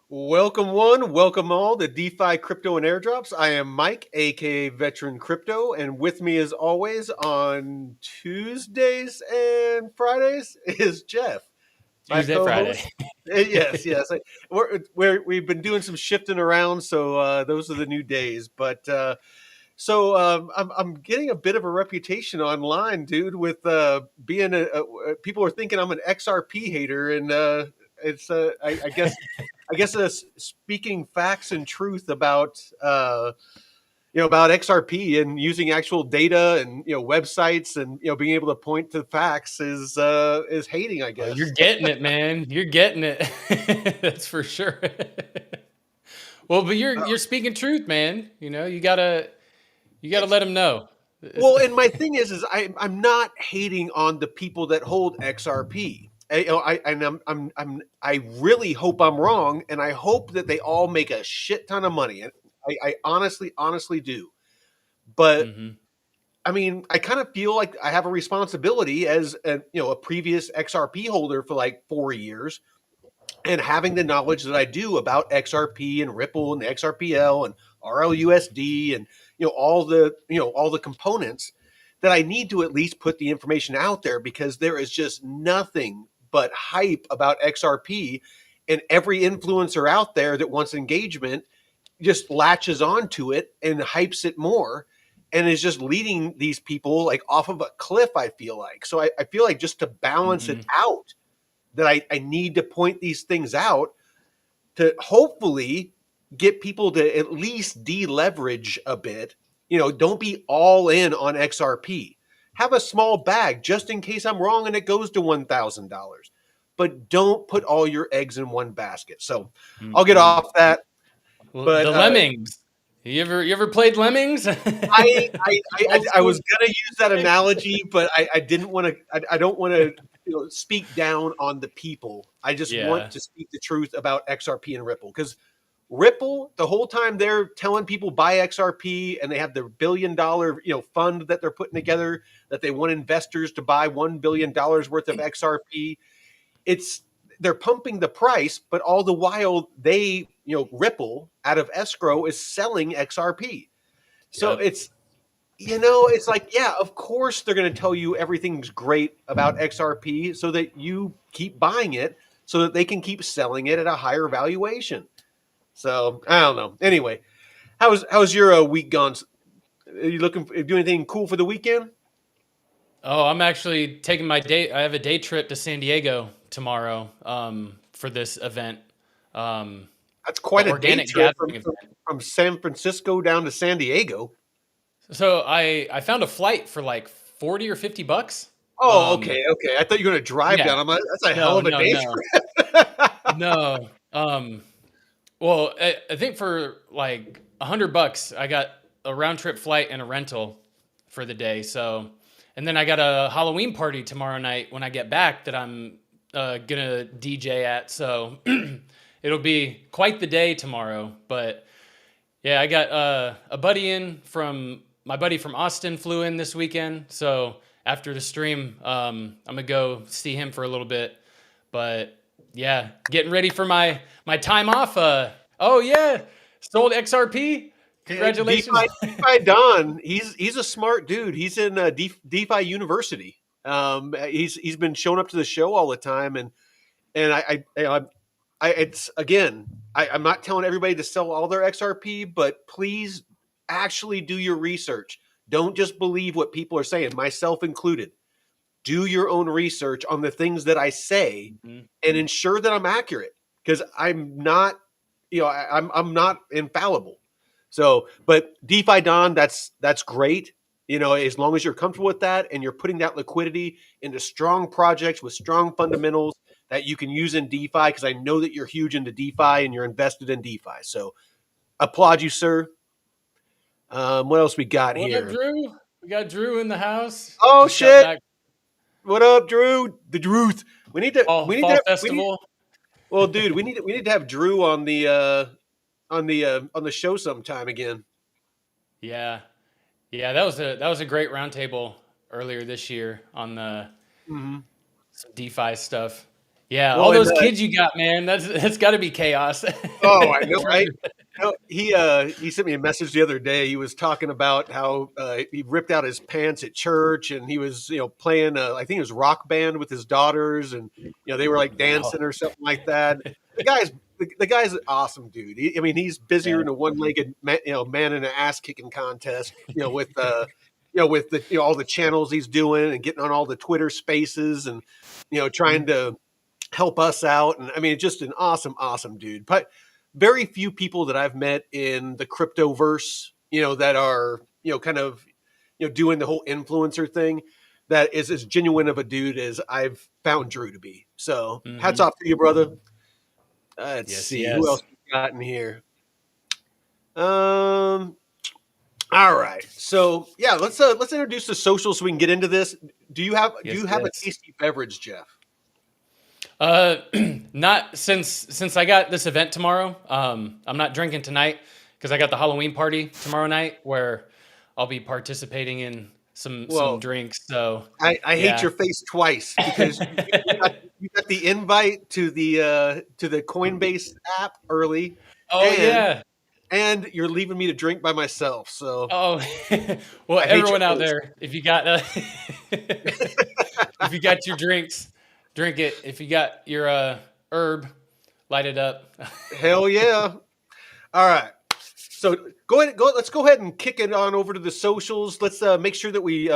Welcome one, welcome all to DeFi Crypto and Airdrops. I am Mike, aka Veteran Crypto, and with me as always on Tuesdays and Fridays is Jeff, my Tuesday, Friday. co-host. Yes. We've been doing some shifting around, so those are the new days. I'm getting a bit of a reputation online, dude, with being people are thinking I'm an XRP hater, and I guess speaking facts and truth about about XRP and using actual data and websites and being able to point to facts is hating, I Oh, you're guess. getting it, man. You're getting it. That's for sure. Well, but you're speaking truth, man. You gotta let them know. Well, and my thing is I'm not hating on the people that hold XRP. I really hope I'm wrong, and I hope that they all make a shit ton of money. And I honestly do. But Hmm. I mean, I kind of feel like I have a responsibility as a previous XRP holder for like 4 years, and having the knowledge that I do about XRP and Ripple and the XRPL and RLUSD and all the components that I need to at least put the information out there, because there is just nothing but hype about XRP, and every influencer out there that wants engagement just latches onto it and hypes it more, and is just leading these people like off of a cliff, I feel like. So I feel like, just to balance it Hmm. out, that I need to point these things out to hopefully get people to at least deleverage a bit. Don't be all in on XRP. Have a small bag just in case I'm wrong and it goes to $1,000. But don't put all your eggs in one basket. So I'll get Hmm. off that. Well, But the lemmings. You ever played lemmings? I Old was school. gonna use that analogy, but I didn't want to. I don't want to speak down on the people. I just want Yeah. to speak the truth about XRP and Ripple, because Ripple, the whole time they're telling people buy XRP, and they have their $1 billion fund that they're putting together, that they want investors to buy $1 billion worth of XRP. It's They're pumping the price, but all the while Ripple out of escrow is selling XRP. So Yep. it's like, yeah, of course they're going to tell you everything's great about XRP so that you keep buying it, so that they can keep selling it at a higher valuation. So I don't know. Anyway, how's your week gone? Are you looking for, do anything cool for the weekend? Oh, I'm actually taking my day. I have a day trip to San Diego tomorrow for this event, um, That's the quite a day organic trip gathering event. from San Francisco down to San Diego. So I found a flight for like 40 or $50. Oh, Um, okay. I thought you were going to drive yeah, down. I'm like, that's a hell no, of a no, day no, trip. no. Well, I think for like $100, I got a round trip flight and a rental for the day. So, and then I got a Halloween party tomorrow night when I get back that I'm gonna DJ at. So it'll be quite the day tomorrow. But yeah, I got a buddy in from my buddy from Austin flew in this weekend. So after the stream, I'm gonna go see him for a little bit. But yeah, getting ready for my time off. Oh yeah, sold XRP. Congratulations. DeFi Don, he's a smart dude. He's in DeFi University. He's been showing up to the show all the time, and it's again, I'm not telling everybody to sell all their XRP, but please actually do your research. Don't just believe what people are saying, myself included. Do your own research on the things that I say, Mhm. and ensure that I'm accurate, because I'm not, I'm not infallible. So, but DeFi Don, that's great. As long as you're comfortable with that and you're putting that liquidity into strong projects with strong fundamentals that you can use in DeFi, because I know that you're huge into DeFi and you're invested in DeFi. So, applaud you, sir. What else we got What up, here? Drew? We got Drew in the house. Oh Just got shit! back What up, Drew? The Druth. We need to. fall We need fall to. We need. festival. Well, dude, we need to have Drew on the show sometime again. Yeah, yeah. That was a great roundtable earlier this year on the Hmm. some DeFi stuff. Yeah, all Well, and those kids you got, man. That's got to be chaos. oh, I know, right? No, he sent me a message the other day. He was talking about how he ripped out his pants at church, and he was playing I think it was rock band with his daughters, and they were like Wow. dancing or something like that. The guy's an awesome dude. I mean, he's busier Yeah. than a one-legged man in an ass kicking contest. With the all the channels he's doing and getting on all the Twitter Spaces and trying Mhm. to help us out. And I mean, just an awesome, awesome dude. But very few people that I've met in the crypto verse, that are, kind of, doing the whole influencer thing that is as genuine of a dude as I've found Drew to be. So hats Mhm. off to you, brother. Let's Yes, see who else yes. we got in here. Um, all right. So yeah, let's introduce the social so we can get into this. Do you have do Yes, you have a yes. tasty beverage, Jeff? Uh, not since I got this event tomorrow. I'm not drinking tonight because I got the Halloween party tomorrow night where I'll be participating in some Well, drinks. So I hate yeah. your face twice because you got the invite to the Coinbase app early, Oh and yeah. you're leaving me to drink by myself. So Oh well, I hate your everyone out face. there, if you got if you got your drinks, drink it. If you got your herb, light it up. Hell yeah! All right. So go ahead. Let's go ahead and kick it on over to the socials. Let's make sure that we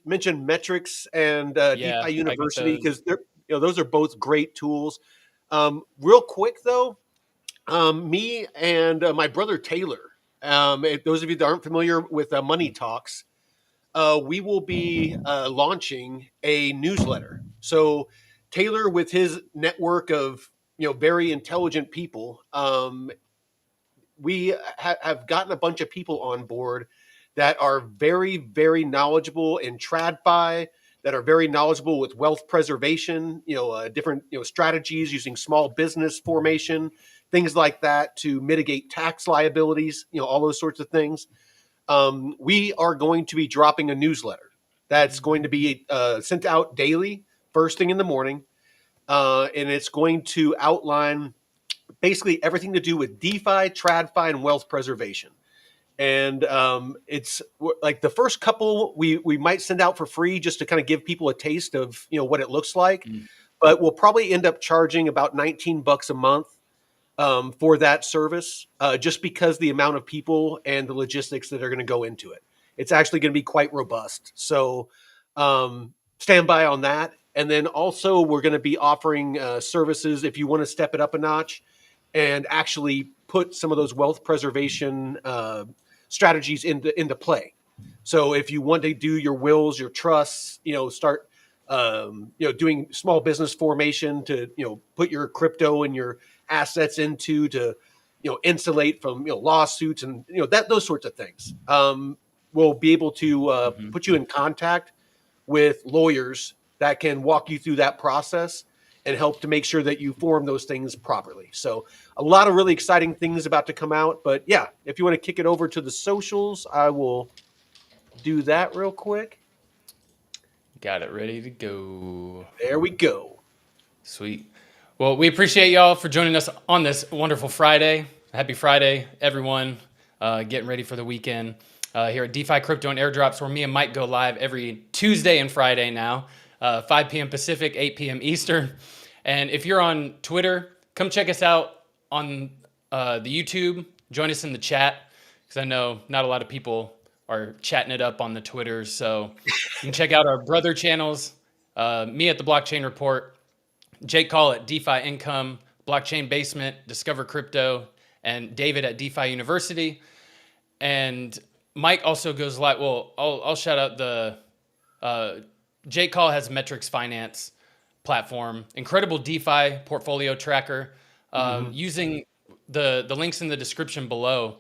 mention metrics and Yeah, DeFi I got University those. because they're those are both great tools. Real quick though, me and my brother Taylor. If those of you that aren't familiar with Money Talks, we will be launching a newsletter. So Taylor, with his network of very intelligent people, we have gotten a bunch of people on board that are very, very knowledgeable in TradFi, that are very knowledgeable with wealth preservation, different strategies using small business formation, things like that to mitigate tax liabilities, all those sorts of things. We are going to be dropping a newsletter that's going to be sent out daily, first thing in the morning, and it's going to outline basically everything to do with DeFi, TradFi, and wealth preservation. And it's like the first couple we might send out for free just to kind of give people a taste of what it looks like, Mm. but we'll probably end up charging about $19 a month for that service, just because the amount of people and the logistics that are going to go into it. It's actually going to be quite robust. So stand by on that. And then also, we're going to be offering services if you want to step it up a notch and actually put some of those wealth preservation strategies into play. So if you want to do your wills, your trusts, start doing small business formation to put your crypto and your assets into to insulate from lawsuits and that those sorts of things. We'll be able to Mhm. put you in contact with lawyers that can walk you through that process and help to make sure that you form those things properly. So a lot of really exciting things about to come out. But yeah, if you want to kick it over to the socials, I will do that real quick. Got it ready to go. There we go. Sweet. Well, we appreciate y'all for joining us on this wonderful Friday. Happy Friday, everyone. Getting ready for the weekend here at DeFi Crypto and Airdrops, where me and Mike go live every Tuesday and Friday now, 5 p.m. Pacific, 8 p.m. Eastern. And if you're on Twitter, come check us out on the YouTube. Join us in the chat because I know not a lot of people are chatting it up on the Twitter. So you can check out our brother channels, me at the Blockchain Report, Jake Call at DeFi Income, Blockchain Basement, Discover Crypto, and David at DeFi University. And Mike also goes live. Well, I'll shout out the Jake Call has Metrics Finance platform, incredible DeFi portfolio tracker. Mm-hmm. Using the links in the description below,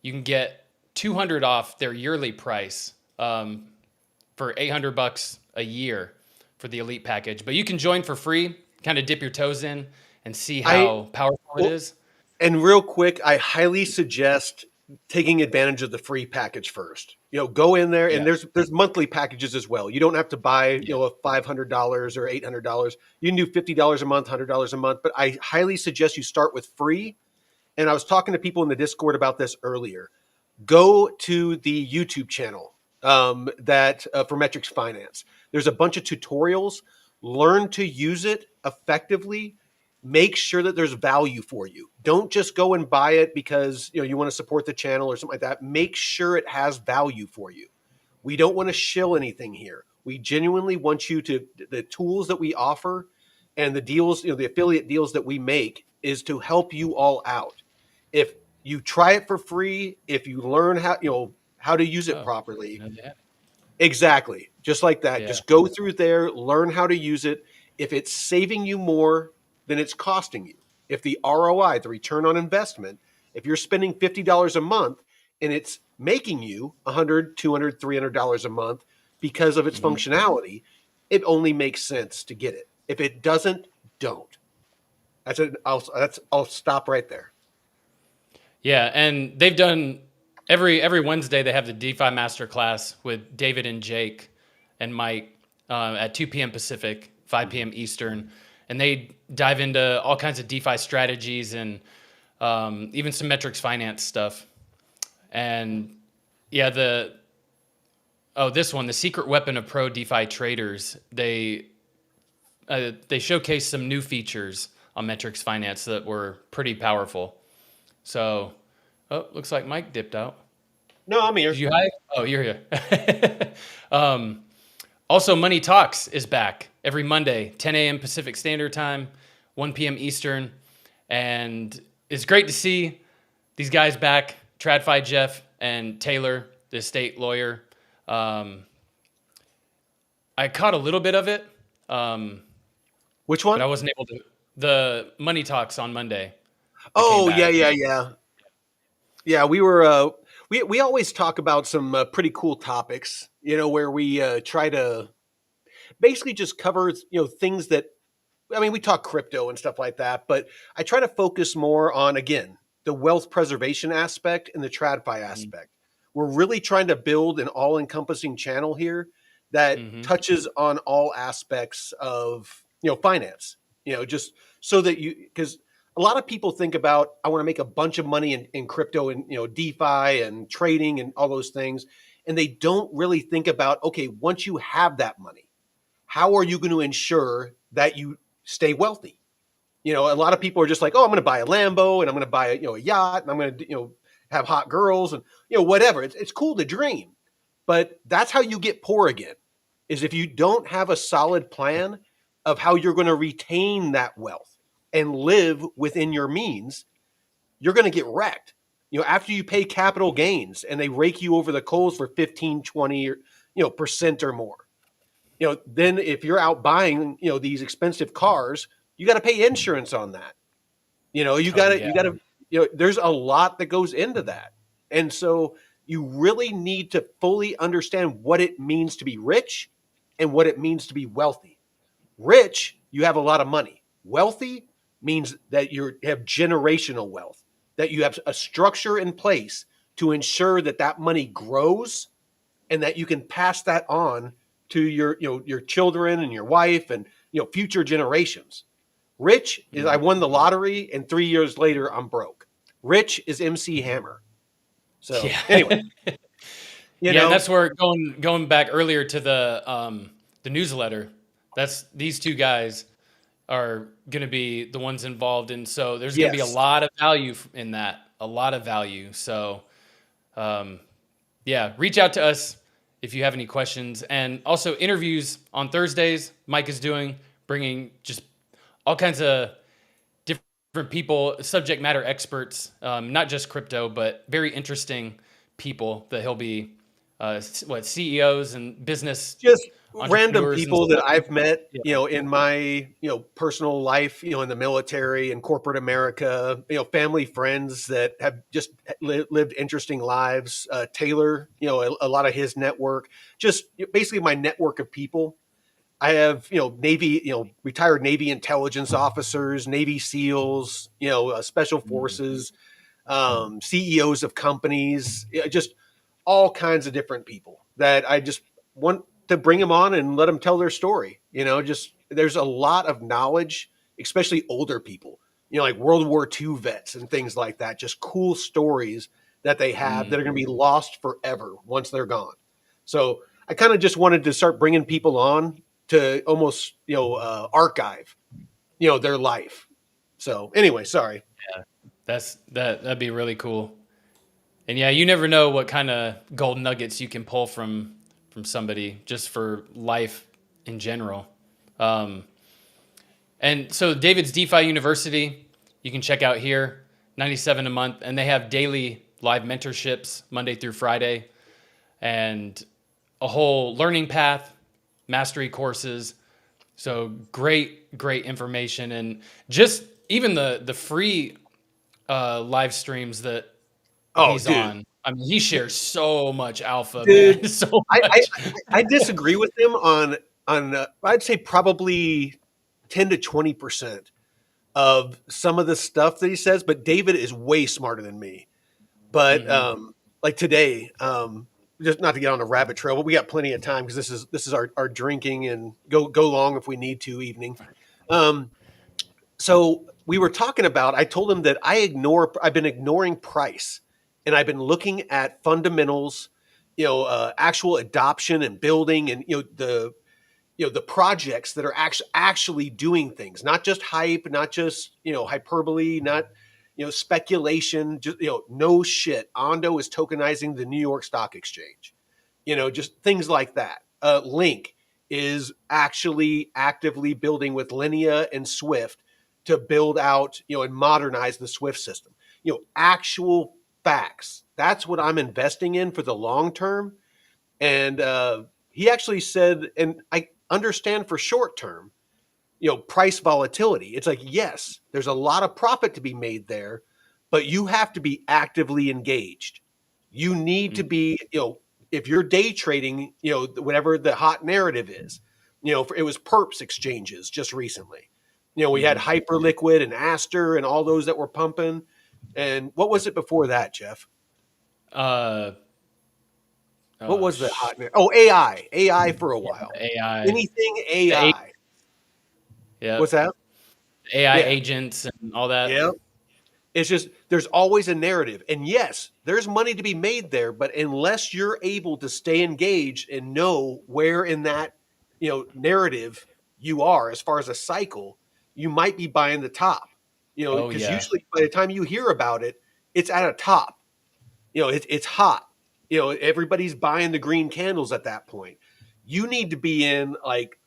you can get 200 off their yearly price for $800 a year for the elite package. But you can join for free, kind of dip your toes in and see I how powerful it well, is. and real quick, I highly suggest taking advantage of the free package first. Go in there, and Yeah. there's monthly packages as well. You don't have to buy Yeah. a $500 or $800. You can do $50 a month, $100 a month. But I highly suggest you start with free. And I was talking to people in the Discord about this earlier. Go to the YouTube channel that for Metrics Finance. There's a bunch of tutorials. Learn to use it effectively. Make sure that there's value for you. Don't just go and buy it because you want to support the channel or something like that. Make sure it has value for you. We don't want to shill anything here. We genuinely want you to the tools that we offer and the deals, the affiliate deals that we make is to help you all out. If you try it for free, if you learn how to use it Oh, properly, no, they have. exactly, just like that. Yeah. Just go through there, learn how to use it. If it's saving you more than it's costing you, if the ROI, the return on investment, if you're spending $50 a month and it's making you $100, $200, $300 a month because of its Hmm. functionality, it only makes sense to get it. If it doesn't, don't. I'll stop right there. Yeah, and they've done every Wednesday they have the DeFi masterclass with David and Jake and Mike at 2 p.m. Pacific, 5 p.m. Eastern, and they dive into all kinds of DeFi strategies and even some metrics finance stuff. And yeah, this one, the secret weapon of pro DeFi traders, they showcase some new features on metrics finance that were pretty powerful. So, looks like Mike dipped out. No, I'm Did here. you hide? Oh, you're here. um, also, Money Talks is back every Monday, 10 a.m. Pacific Standard Time, 1 p.m. Eastern. And it's great to see these guys back, TradFi Jeff and Taylor, the estate lawyer. I caught a little bit of it, Which but one? I wasn't able to. The Money Talks on Monday that came Oh, yeah, back. yeah, yeah. Yeah, we always talk about some pretty cool topics, where we try to basically just cover, things that I mean, we talk crypto and stuff like that, but I try to focus more on, again, the wealth preservation aspect and the TradFi aspect. We're really trying to build an all-encompassing channel here that Mm-hmm. touches on all aspects of, finance, just so that because a lot of people think about, I want to make a bunch of money in crypto and, DeFi and trading and all those things. And they don't really think about, okay, once you have that money, how are you going to ensure that you stay wealthy? A lot of people are just like, oh, I'm going to buy a Lambo and I'm going to buy a yacht and I'm going to have hot girls and whatever. It's cool to dream, but that's how you get poor again. Is if you don't have a solid plan of how you're going to retain that wealth and live within your means, you're going to get wrecked. After you pay capital gains and they rake you over the coals for 15, 20, or, percent or more, then if you're out buying, these expensive cars, you got to pay insurance on that. Oh yeah. You got to, there's a lot that goes into that. And so you really need to fully understand what it means to be rich and what it means to be wealthy. Rich, you have a lot of money. Wealthy means that you have generational wealth, that you have a structure in place to ensure that that money grows and that you can pass that on to your children and your wife and future generations. Rich is I Mhm. won the lottery and 3 years later I'm broke. Rich is MC Hammer. So anyway, Yeah. you Yeah, and know, that's where going back earlier to the newsletter. That's these two guys are going to be the ones involved, and so there's going to be a yes, lot of value in that, a lot of value. So, um, yeah, reach out to us if you have any questions, and also interviews on Thursdays. Mike is doing bringing just all kinds of different people, subject matter experts, not just crypto, but very interesting people that he'll be CEOs and business just random entrepreneurs and people that stuff. I've met, Yeah. in my, personal life, in the military and corporate America, family, friends that have just lived interesting lives. Taylor, a lot of his network, just basically my network of people. I have, Navy, retired Navy intelligence officers, Navy SEALs, special Mhm. forces, CEOs of companies, just all kinds of different people that I just want to bring them on and let them tell their story. Just there's a lot of knowledge, especially older people, like World War II vets and things like that, just cool stories that they have Mm. that are going to be lost forever once they're gone. So I kind of just wanted to start bringing people on to almost, archive, their life. So anyway, sorry. That'd be really cool. And yeah, you never know what kind of gold nuggets you can pull from somebody just for life in general. Um, and so David's DeFi University, you can check out here, 97 a month, and they have daily live mentorships Monday through Friday, and a whole learning path, mastery courses. So great information, and just even the free live streams that Oh, he's dude, on. I mean, he shares so much alpha, dude, man. So I, I much. I disagree with him on I'd say probably 10 to 20% of some of the stuff that he says, but David is way smarter than me. But Hmm. like today, just not to get on a rabbit trail, but we got plenty of time because this is our drinking and go long if we need to evening. Um, so we were talking about. I told him that I've been ignoring price, and I've been looking at fundamentals, actual adoption and building, and the projects that are actually doing things, not just hype, not just hyperbole, not speculation, just no shit. Ondo is tokenizing the New York Stock Exchange, just things like that. Link is actually actively building with Linea and Swift to build out and modernize the Swift system. Actual facts. That's what I'm investing in for the long term. And he actually said, and I understand for short term, price volatility. It's like, yes, there's a lot of profit to be made there, but you have to be actively engaged. You need to be, if you're day trading, whatever the hot narrative is, it was perps exchanges just recently. We had Hmm. Hyperliquid and Aster and all those that were pumping. And what was it before that, Jeff? Uh, What oh, was the hot narrative? Oh, AI for a while. AI, Anything the A, AI. What's yep, that? AI Yeah. agents and all that. Yeah. It's just there's always a narrative. And yes, there's money to be made there, but unless you're able to stay engaged and know where in that, narrative you are as far as a cycle, you might be buying the top. Oh Because yeah. usually by the time you hear about it, it's at a top. It's hot. Everybody's buying the green candles at that point. You need to be in like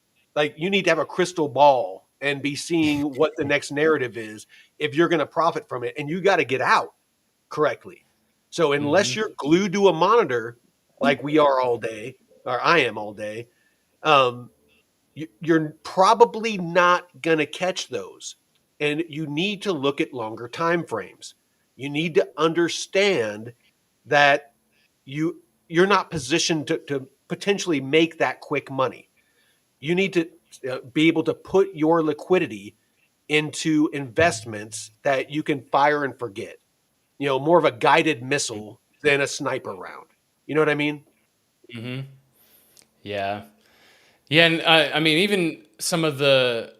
you need to have a crystal ball and be seeing what the next narrative is if you're going to profit from it, and you got to get out correctly. So unless Hmm. you're glued to a monitor like we are all day, or I am all day, um, you're probably not going to catch those. And you need to look at longer time frames. You need to understand that you're not positioned to potentially make that quick money. You need to be able to put your liquidity into investments that you can fire and forget. More of a guided missile than a sniper round. You know what I mean? Hmm. Yeah. Yeah, and I mean, even some of the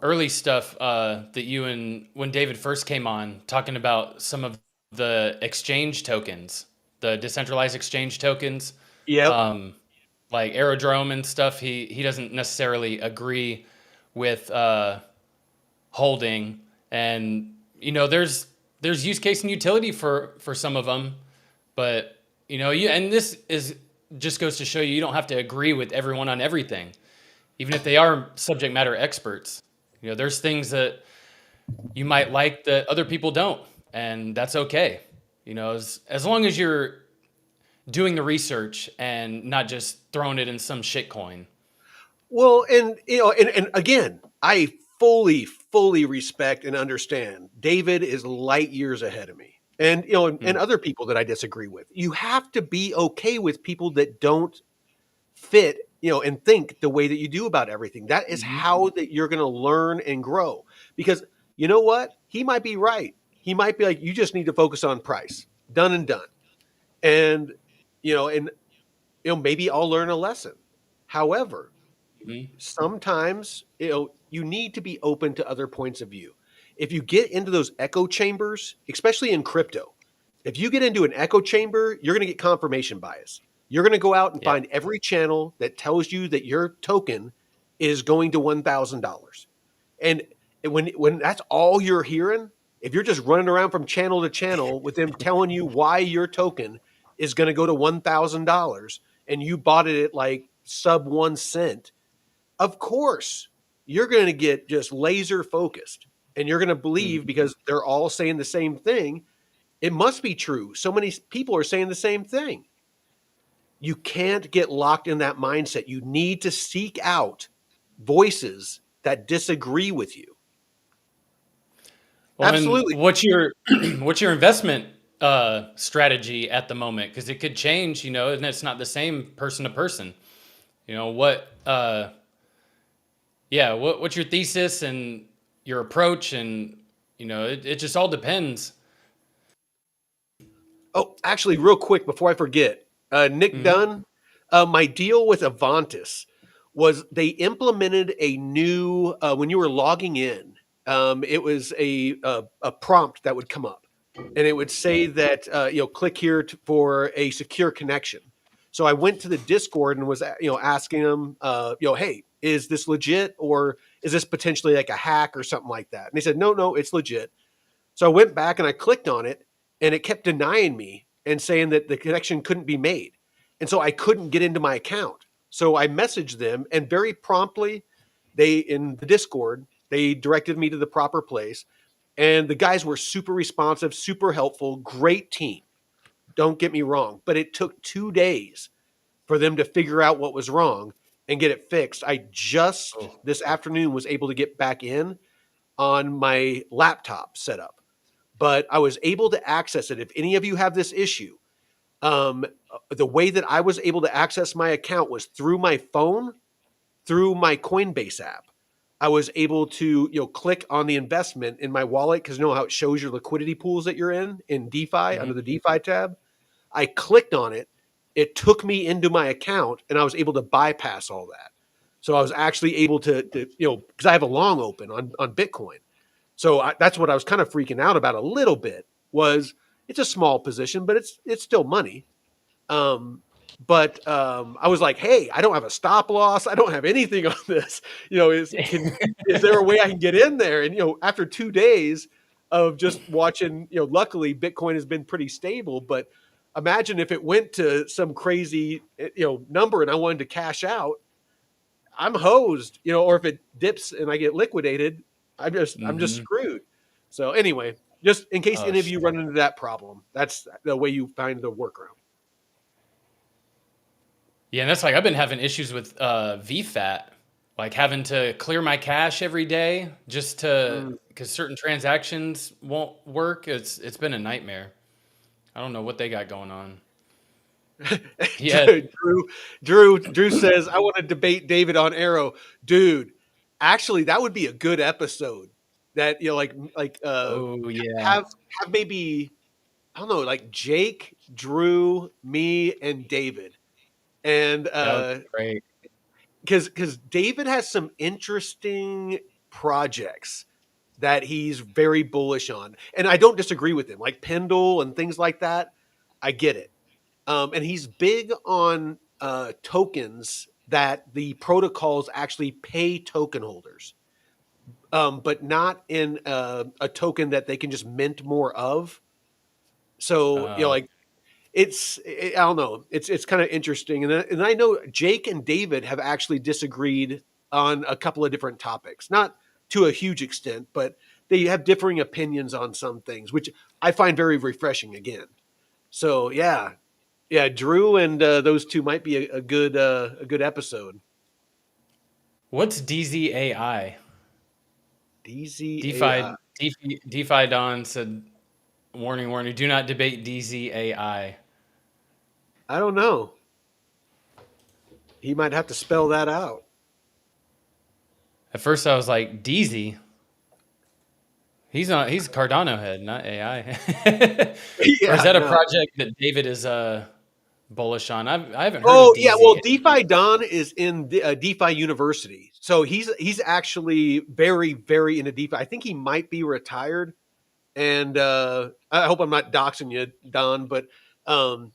early stuff that you and when David first came on, talking about some of the exchange tokens, the decentralized exchange tokens, Yep. um, like Aerodrome and stuff. He doesn't necessarily agree with holding, and there's use case and utility for some of them, but you and this is just goes to show you don't have to agree with everyone on everything, even if they are subject matter experts. There's things that you might like that other people don't, and that's okay. As long as you're doing the research and not just throwing it in some shit coin. Well, and again, I fully respect and understand. David is light years ahead of me, and and Mm-hmm. other people that I disagree with. You have to be okay with people that don't fit, and think the way that you do about everything. That is Mm-hmm. how that you're going to learn and grow. Because you know what? He might be right. He might be like, you just need to focus on price. Done and done. And and maybe I'll learn a lesson. However, Mhm. sometimes you need to be open to other points of view. If you get into those echo chambers, especially in crypto, if you get into an echo chamber, you're going to get confirmation bias. You're going to go out and Yeah. find every channel that tells you that your token is going to $1,000. And when that's all you're hearing, if you're just running around from channel to channel with them telling you why your token is going to go to $1,000 and you bought it at like sub 1 cent, of course you're going to get just laser focused and you're going to believe, Mhm. because they're all saying the same thing, it must be true. So many people are saying the same thing. You can't get locked in that mindset. You need to seek out voices that disagree with you. Well, and Absolutely. what's your investment strategy at the moment? Because it could change, and it's not the same person to person. What yeah, what's your thesis and your approach, and it just all depends. Oh, actually, real quick before I forget, Nick Hmm. Dunn, my deal with Avantis was they implemented a new, when you were logging in, it was a prompt that would come up, and it would say that click here for a secure connection. So I went to the Discord and was asking them, hey, is this legit, or is this potentially like a hack or something like that? And they said, no, no, it's legit. So I went back and I clicked on it, and it kept denying me and saying that the connection couldn't be made. And so I couldn't get into my account. So I messaged them, and very promptly, in the Discord, they directed me to the proper place. And the guys were super responsive, super helpful, great team. Don't get me wrong, but it took 2 days for them to figure out what was wrong and get it fixed. I just Oh. this afternoon was able to get back in on my laptop setup, but I was able to access it. If any of you have this issue, um, the way that I was able to access my account was through my phone, through my Coinbase app. I was able to click on the investment in my wallet, because you know how it shows your liquidity pools that you're in DeFi under Hmm. the DeFi tab. I clicked on it. It took me into my account, and I was able to bypass all that. So I was actually able to because I have a long open on Bitcoin. So that's what I was kind of freaking out about a little bit. Was it's a small position, but it's still money. Um, but I was like, hey, I don't have a stop loss. I don't have anything on this. Is there a way I can get in there? And after 2 days of just watching, luckily Bitcoin has been pretty stable. But imagine if it went to some crazy number and I wanted to cash out, I'm hosed. Or if it dips and I get liquidated, I'm just Hmm. screwed. So anyway, just in case Oh, any of you shit. run into that problem, that's the way you find the workaround. Yeah, and that's like I've been having issues with VFAT, like having to clear my cache every day just to Mm. because certain transactions won't work. It's been a nightmare. I don't know what they got going on. Yeah. Drew says, I want to debate David on Arrow. Dude, actually that would be a good episode. That Oh yeah. have maybe, I don't know, like Jake, Drew, me, and David. And That would be great. because David has some interesting projects that he's very bullish on. And I don't disagree with him, like Pendle and things like that. I get it. And he's big on tokens that the protocols actually pay token holders, but not in a token that they can just mint more of. So Uh, I don't know, it's kind of interesting. And I know Jake and David have actually disagreed on a couple of different topics, not to a huge extent, but they have differing opinions on some things, which I find very refreshing. Again, so yeah, Drew and those two might be a good episode. what's DZAI? DZAI. DeFi Don said, "Warning, warning! Do not debate DZAI." I don't know. He might have to spell that out. At first, I was like, "DZ." He's Cardano head, not AI. Or is Yeah, that a no. project that David is bullish on. I haven't heard of Oh yeah, well, DZ. DeFi Don is in DeFi University, so he's actually very very into DeFi. I think he might be retired, and I hope I'm not doxing you, Don, but um,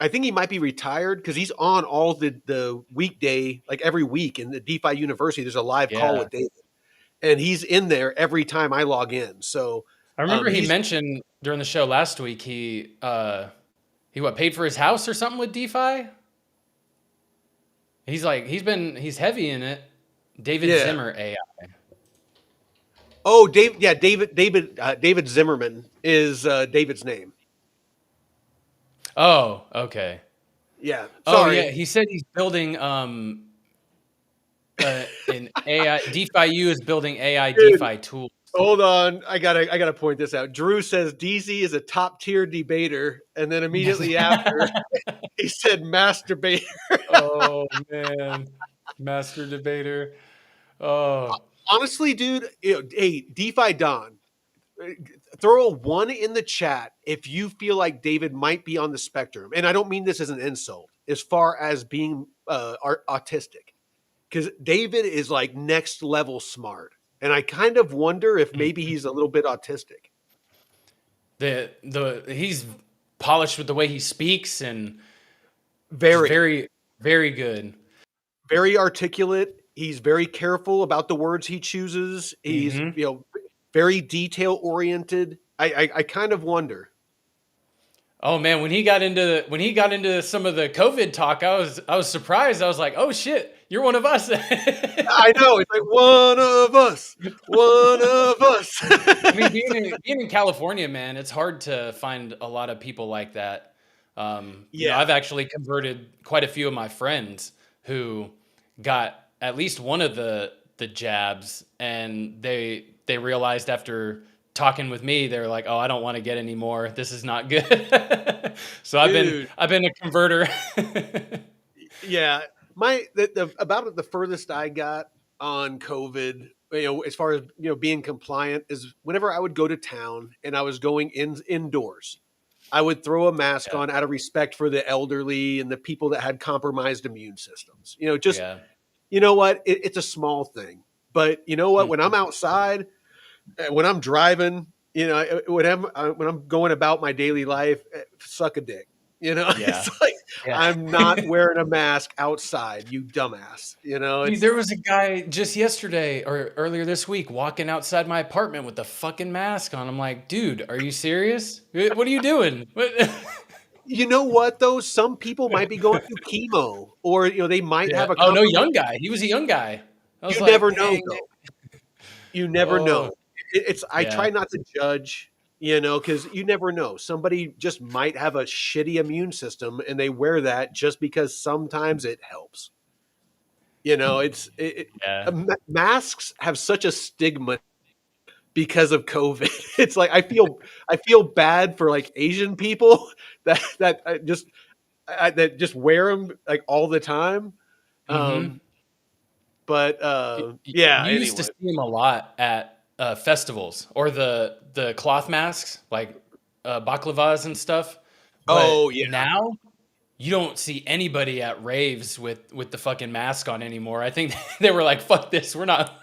I think he might be retired because he's on all the weekday, like every week in the DeFi University. There's a live call Yeah. with David, and he's in there every time I log in. So I remember he he's mentioned during the show last week he what paid for his house or something with DeFi. He's like he's heavy in it. David yeah. Zimmer AI. Oh, David Zimmerman is David's name. Oh, okay. Yeah, Oh yeah, sorry. he said he's building an AI DeFi U is building AI Dude, DeFi tools. hold on. I gotta point this out. Drew says DZ is a top tier debater, and then immediately after he said masturbator. Oh man, master debater. Oh Honestly, dude, hey, DeFi Don, throw a one in the chat if you feel like David might be on the spectrum. And I don't mean this as an insult, as far as being autistic, because David is like next level smart. And I kind of wonder if maybe he's a little bit autistic. the he's polished with the way he speaks and just Very, very good. very articulate. He's very careful about the words he chooses. He's, Hmm. very detail oriented. I kind of wonder. Oh man, when he got into some of the COVID talk, I was surprised. I was like, oh shit, you're one of us. I know. It's like one of us, one of I mean, us. being in California, man, it's hard to find a lot of people like that. Yeah, I've actually converted quite a few of my friends who got at least one of the jabs, and they realized after talking with me, they're like, "Oh, I don't want to get any more. This is not good." So dude. I've been a converter. Yeah, the about the furthest I got on COVID, as far as being compliant, is whenever I would go to town and I was going indoors, I would throw a mask Yeah, on out of respect for the elderly and the people that had compromised immune systems. Just yeah. what, it's a small thing, but you know what? When I'm Mhm. outside, when I'm driving, when I'm going about my daily life, suck a dick. Yeah, It's like yeah. I'm not wearing a mask outside, you dumbass. Dude, It's there was a guy just yesterday or earlier this week walking outside my apartment with the fucking mask on. I'm like, dude, are you serious? What are you doing? What? you know what though? Some people might be going through chemo, or they might Yeah. have a Oh no, compromise. young guy. He was a young guy. I was You like, never know dang. though. You never Oh, know. It's I yeah. try not to judge, because you never know. Somebody just might have a shitty immune system, and they wear that just because sometimes it helps. Yeah. Masks have such a stigma because of COVID. It's like I feel bad for like Asian people that just wear them like all the time. Mm-hmm. Um, but yeah. You used to Anyway. see him a lot at festivals or the cloth masks, like baklavas and stuff. But Oh yeah. now you don't see anybody at raves with the fucking mask on anymore. I think they were like, "Fuck this, we're not."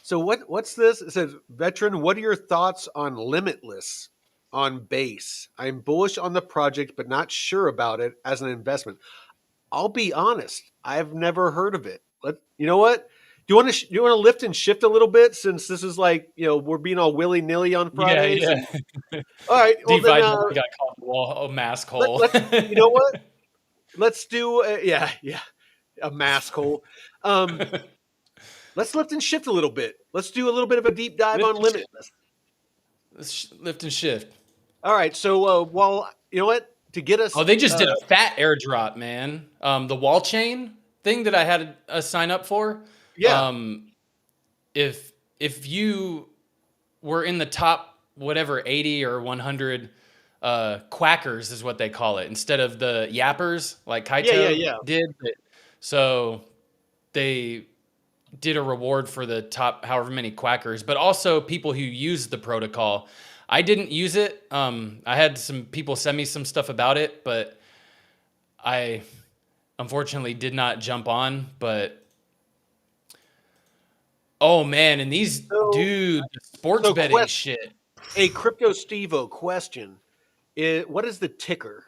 So what's this? It says, veteran, what are your thoughts on Limitless on base? I'm bullish on the project, but not sure about it as an investment. I'll be honest, I've never heard of it. You know what? Do you want to lift and shift a little bit, since this is like we're being all willy nilly on Yeah, Fridays, yeah. and all right, well then DeFi definitely got caught in the wall, a mask hole. let's you know what? Let's do yeah, a mask hole. Um, let's lift and shift a little bit. Let's do a little bit of a deep dive Lift on and shift. Limitless. Lift and shift. All right, so while you know what, to get us, Oh, they just did a fat airdrop, man. The wall chain thing that I had a sign up for. yeah, Um, if you were in the top whatever 80 or 100 quackers is what they call it, instead of the yappers like yeah, yeah, Kaito yeah. did. So they did a reward for the top however many quackers, but also people who use the protocol. I didn't use it. I had some people send me some stuff about it, but I unfortunately did not jump on. But oh man, and these So, dude, the sports so betting quest shit. a crypto Stevo question. What is the ticker?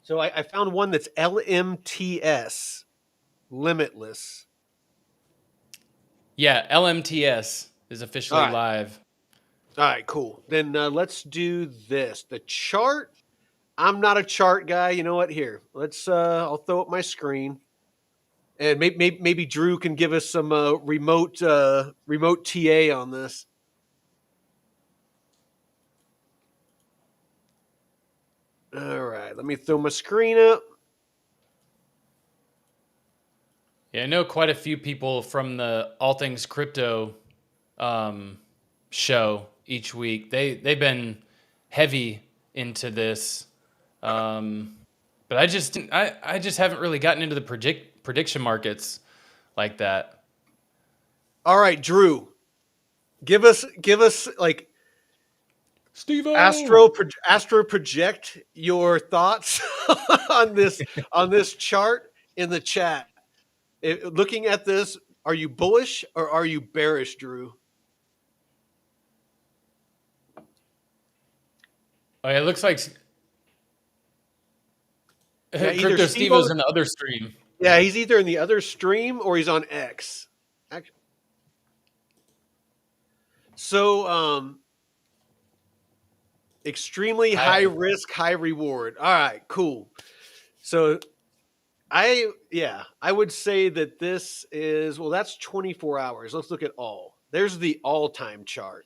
So I found one that's LMTS, limitless. Yeah, LMTS is All officially right. live. All right, cool. Then let's do this. The chart. I'm not a chart guy. You know what? Here, let's. I'll throw up my screen, and maybe Drew can give us some remote TA on this. All right, let me throw my screen up. Yeah, I know quite a few people from the All Things Crypto um, show each week. They've been heavy into this, but I just haven't really gotten into the prediction markets like that. All right, Drew, give us like Steve-O! Astro project your thoughts on this chart in the chat. Looking at this, are you bullish or are you bearish, Drew? Oh, yeah, it looks like Yeah, either Crypto Steve. Steve-O's in the other stream. Yeah, he's either in the other stream or he's on X. So, extremely high I risk, high reward. All right, cool. So I would say that this is, well, that's 24 hours. Let's look at all. There's the all-time chart.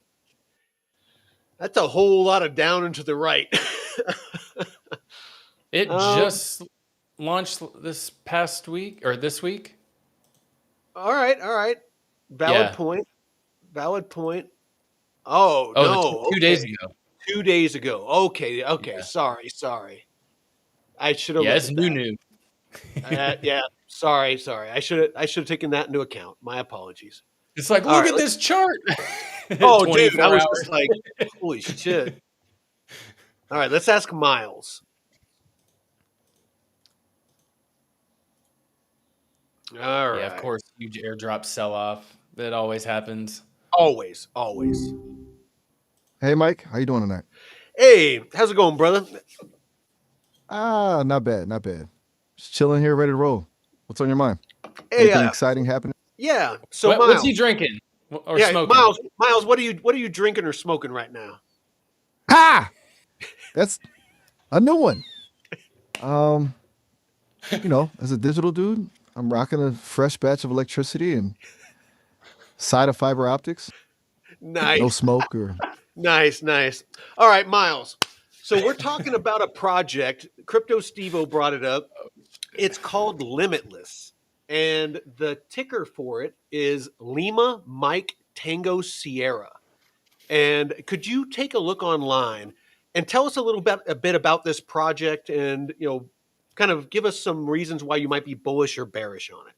That's a whole lot of down and to the right. It um, just launched this past week or this week. all right. Valid Yeah. point. Valid point. Oh, Oh, the no. 2 days Okay. ago. 2 days ago. Okay. Yeah. Sorry. I should have Yeah, looked it's at new that. new. Yeah, sorry. I should have taken that into account. My apologies. It's like, All look right. at this chart. Oh, dude, I 24 was hours. just like, holy shit. All right, let's ask Miles. All Yeah, of right. course, huge airdrop sell off. That always happens. Always. Hey, Mike, how you doing tonight? Hey, how's it going, brother? Not bad, not bad. Just chilling here, ready to roll. What's on your mind? Hey, Anything exciting happening? yeah. So What's he Miles, drinking or yeah, smoking? Miles, what are you drinking or smoking right now? Ha! That's a new one. As a digital dude, I'm rocking a fresh batch of electricity and side of fiber optics. No Nice, smoke or nice. All right, Miles. So we're talking about a project. Crypto Stevo brought it up. It's called Limitless, and the ticker for it is Lima Mike Tango Sierra. And could you take a look online and tell us a bit about this project, and kind of give us some reasons why you might be bullish or bearish on it?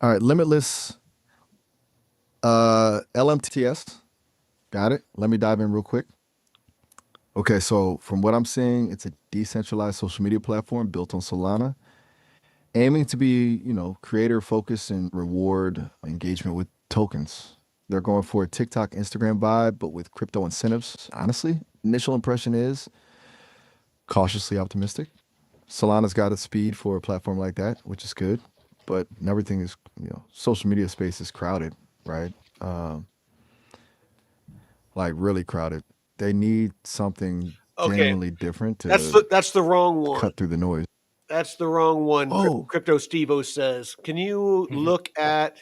all right, limitless LMTS. Got it. Let me dive in real quick. Okay, so from what I'm seeing, it's a decentralized social media platform built on Solana, aiming to be, creator focused and reward engagement with tokens. They're going for a TikTok, Instagram vibe, but with crypto incentives. Honestly, initial impression is cautiously optimistic. Solana's got a speed for a platform like that, which is good, but everything is, social media space is crowded, right? Um, like really crowded. They need something Okay, genuinely different that's to that's the wrong one. cut through the noise. That's the wrong one. Oh, Crypto Stevo says. Can you Mhm. look at?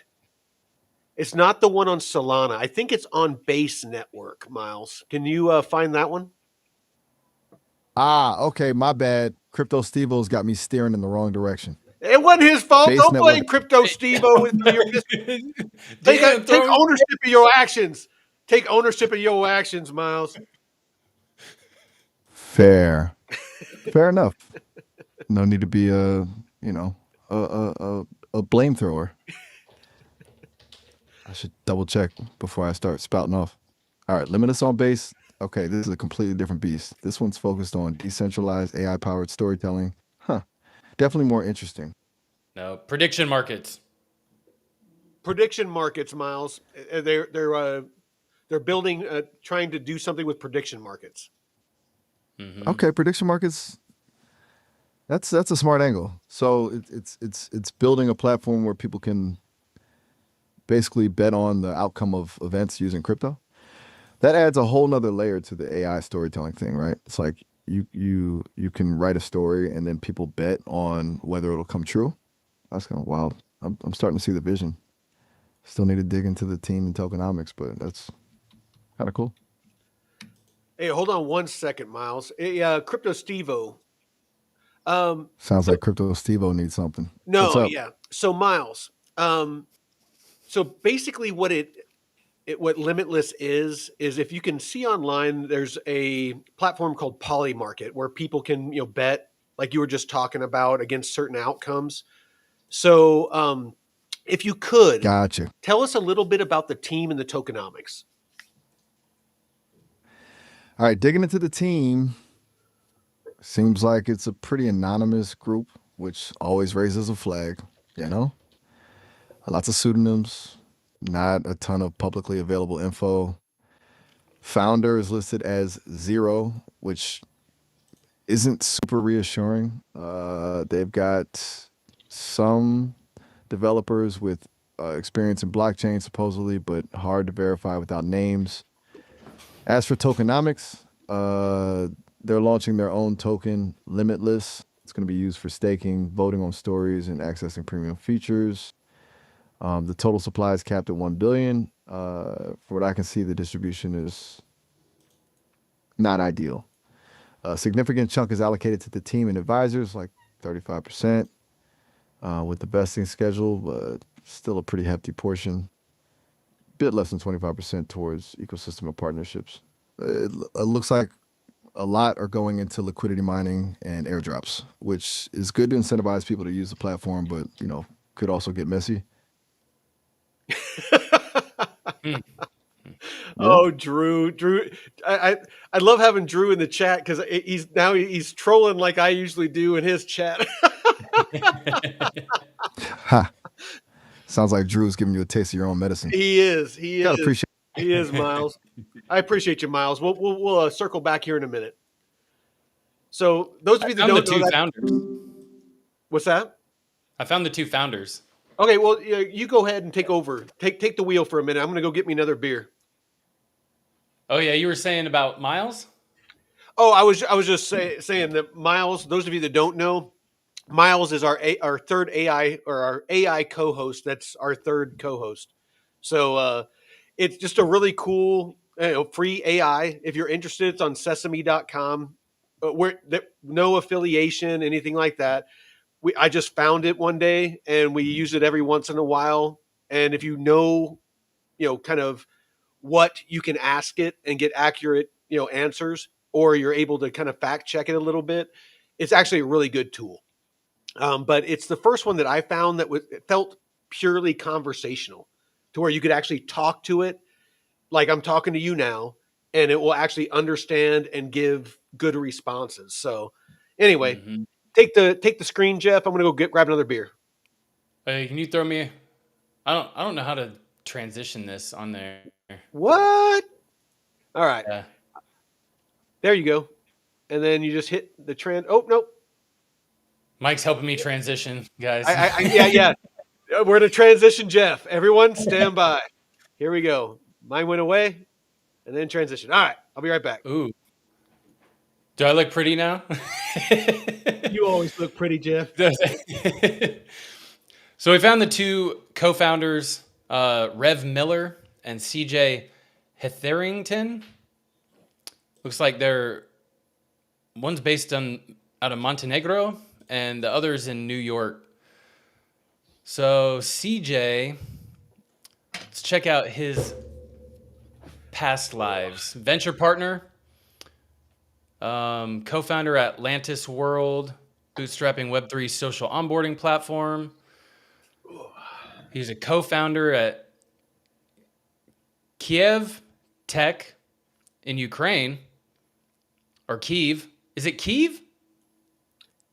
It's not the one on Solana. I think it's on Base Network. Miles, can you find that one? okay, my bad. Crypto Stevo's got me steering in the wrong direction. It wasn't his fault. Base Don't Network. blame Crypto Stevo for your Damn, take throwing. ownership of your actions. Take ownership of your actions, Miles. Fair. Fair enough. No need to be a blame thrower. I should double check before I start spouting off. All right, Limitless on Base. Okay, this is a completely different beast. This one's focused on decentralized AI-powered storytelling. Huh. Definitely more interesting. No, prediction markets. Prediction markets, Miles. They're building, trying to do something with prediction markets. Mm-hmm. Okay, prediction markets. That's a smart angle. So it's building a platform where people can basically bet on the outcome of events using crypto. That adds a whole nother layer to the AI storytelling thing, right? It's like you can write a story and then people bet on whether it'll come true. That's kind of wild. I'm starting to see the vision. Still need to dig into the team and tokenomics, but that's kind of cool. Hey, hold on 1 second, Miles. Hey, Crypto Stevo. Sounds So like Crypto Stevo needs something. What's no, up? yeah. So Miles. So basically, what Limitless is if you can see online, there's a platform called Poly Market where people can bet, like you were just talking about, against certain outcomes. So if you could Gotcha. tell us a little bit about the team and the tokenomics. All right, digging into the team. Seems like it's a pretty anonymous group, which always raises a flag, you know? Lots of pseudonyms, not a ton of publicly available info. Founder is listed as Zero, which isn't super reassuring. They've got some developers with experience in blockchain, supposedly, but hard to verify without names. As for tokenomics, they're launching their own token, Limitless. It's going to be used for staking, voting on stories, and accessing premium features. The total supply is capped at 1 billion. For what I can see, the distribution is not ideal. A significant chunk is allocated to the team and advisors, like 35%, with the vesting schedule, but still a pretty hefty portion. Bit less than 25% towards ecosystem and partnerships. It looks like a lot are going into liquidity mining and airdrops, which is good to incentivize people to use the platform, but could also get messy. Hmm. Yeah. Oh, Drew, I love having Drew in the chat because he's trolling like I usually do in his chat. Ha. Sounds like Drew's giving you a taste of your own medicine. He is, he Gotta is, appreciate. he is, Miles. I appreciate you, Miles. We'll circle back here in a minute. So those of I you that found the don't know two that, founders. what's that? I found the two founders. Okay, well, you go ahead and take over. Take the wheel for a minute. I'm going to go get me another beer. Oh yeah, you were saying about Miles? Oh, I was just saying that Miles. Those of you that don't know, Miles is our third AI, or our AI co-host. That's our third co-host. So it's just a really cool, free AI. If you're interested, it's on Sesame.com. We're no affiliation, anything like that. I just found it one day, and we use it every once in a while. And if kind of what you can ask it and get accurate, answers, or you're able to kind of fact check it a little bit, it's actually a really good tool. But it's the first one that I found that it felt purely conversational, to where you could actually talk to it like I'm talking to you now, and it will actually understand and give good responses. So, anyway, Mm-hmm. take the screen, Jeff. I'm gonna go grab another beer. Hey, can you throw me? I don't know how to transition this on there. What? All right, Yeah. there you go. And then you just hit the trend. Oh nope. Mike's helping me transition, guys. Yeah. We're to transition, Jeff. Everyone, stand by. Here we go. Mine went away, and then transition. All right, I'll be right back. Ooh. Do I look pretty now? You always look pretty, Jeff. So we found the two co-founders, Rev Miller and CJ Hetherington. Looks like one's based out of Montenegro and the other's in New York. So CJ, let's check out his past lives. Venture partner, co-founder at Atlantis World, bootstrapping Web3 social onboarding platform. He's a co-founder at Kiev Tech, in Ukraine or Kiev. Is it Kiev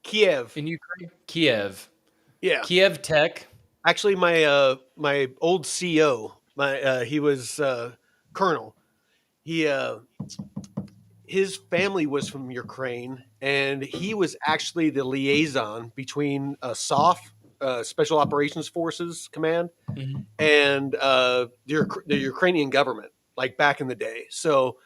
Kiev. in Ukraine? Kiev. Yeah. Kiev Tech. Actually, my old CO, he was colonel. He his family was from Ukraine, and he was actually the liaison between SOF, Special Operations Forces Command, Mhm. and the Ukrainian government, like back in the day. So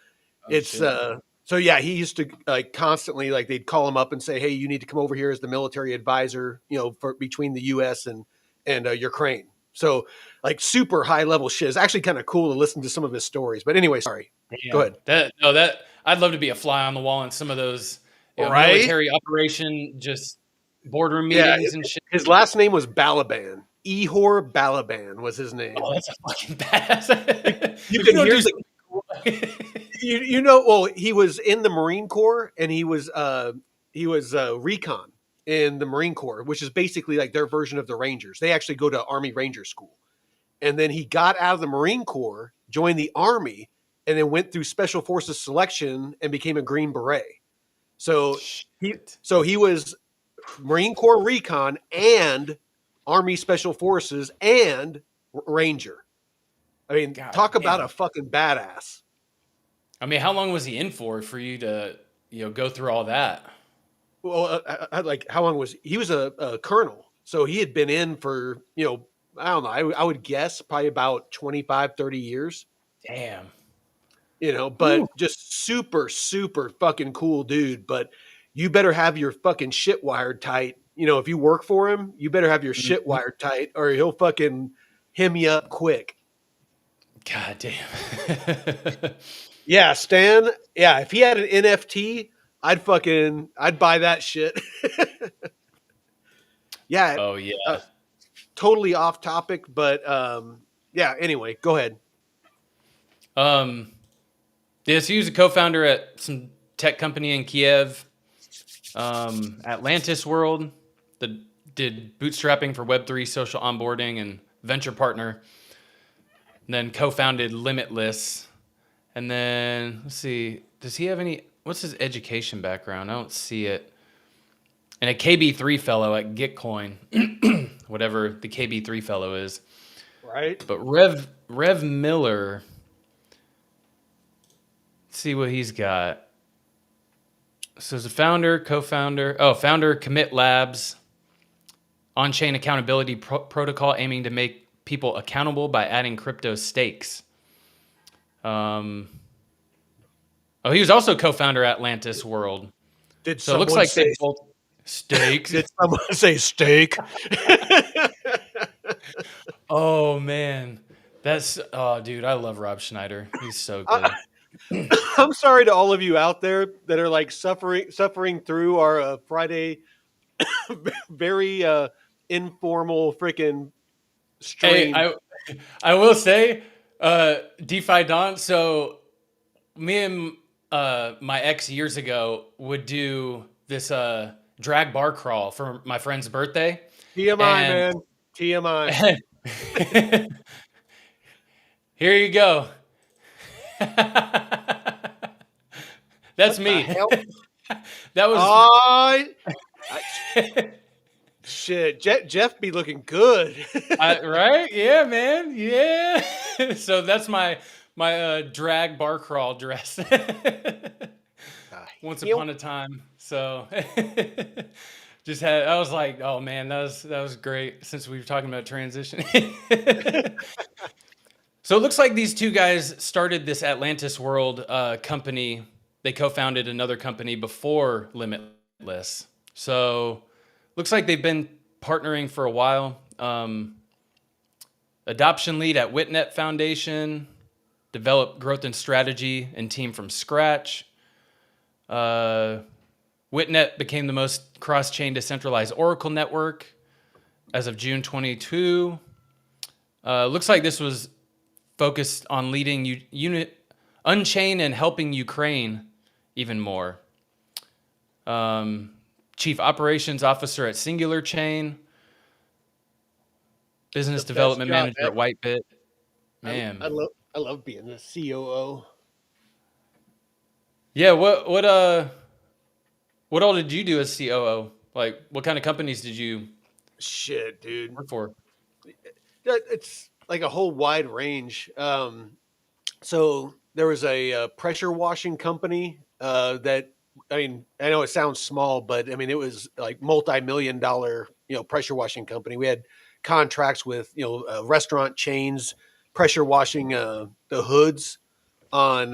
Oh it's shit. so yeah, he used to like constantly like they'd call him up and say, "Hey, you need to come over here as the military advisor, for between the U.S. and Ukraine." So like super high level shit. It's actually kind of cool to listen to some of his stories. But anyway, sorry. Go Damn. ahead. That I'd love to be a fly on the wall in some of those, Right? military operation just boardroom Yeah. meetings and shit. His last name was Balaban. Ihor Balaban was his name. Oh, that's a fucking You, badass. you If you can don't hear do the something cool. well, he was in the Marine Corps and he was recon in the Marine Corps, which is basically like their version of the Rangers. They actually go to Army Ranger School. And then he got out of the Marine Corps, joined the Army, and then went through Special Forces selection and became a Green Beret. So he Shit. so he was Marine Corps recon and Army Special Forces and Ranger. I mean, God talk about a damn. fucking badass. I mean, how long was he in for you to, go through all that? Well, like how long was he was a colonel, so he had been in for I don't know. I would guess probably about 25, 30 years. Damn. Whew. But just super, super fucking cool dude. But you better have your fucking shit wired tight. If you work for him, you better have your shit Mhm. wired tight, or he'll fucking hem you up quick. God damn. Yeah, Stan. Yeah, if he had an NFT, I'd buy that shit. Yeah, Oh yeah. uh, totally off topic, but yeah. Anyway, go ahead. Um, yeah, so he was a co-founder at some tech company in Kiev, Atlantis World, that did bootstrapping for Web3 social onboarding and venture partner. And then co-founded Limitless. And then let's see, does he have any? What's his education background? I don't see it. And a KB3 fellow at Gitcoin, whatever the KB3 fellow is. Right. But Rev Miller, let's see what he's got. So as a founder, co-founder, founder, Commit Labs, on-chain accountability protocol aiming to make people accountable by adding crypto stakes. He was also co-founder at Atlantis World. Did So it looks someone like they say? both stakes. Did someone say steak? Oh man, dude, I love Rob Schneider. He's so good. I'm sorry to all of you out there that are like suffering through our Friday very informal freaking Hey, stream. I will say, DeFi Don. So me and my ex years ago would do this drag bar crawl for my friend's birthday, TMI, and man. TMI. here you go. That's What the me. hell? That was I, shit. Jeff be looking good. right. Yeah, man. Yeah. So that's my drag bar crawl dress. Once upon a time. So I was like, oh man, that was great since we were talking about transition. So it looks like these two guys started this Atlantis World company. They co-founded another company before Limitless. So looks like they've been partnering for a while. Adoption lead at Witnet Foundation, developed growth and strategy and team from scratch. Witnet became the most cross-chain decentralized Oracle network as of June 22. Looks like this was focused on leading Unchain and helping Ukraine even more. Chief Operations Officer at Singular Chain. Business Development job Manager at ever. Whitebit. Man. I love being the COO. Yeah. What all did you do as COO? Like, what kind of companies did you Shit, dude. work for? It's like a whole wide range. So there was a, pressure washing company that, I mean, I know it sounds small, but I mean it was like multi-million dollar, pressure washing company. We had contracts with restaurant chains, pressure washing the hoods on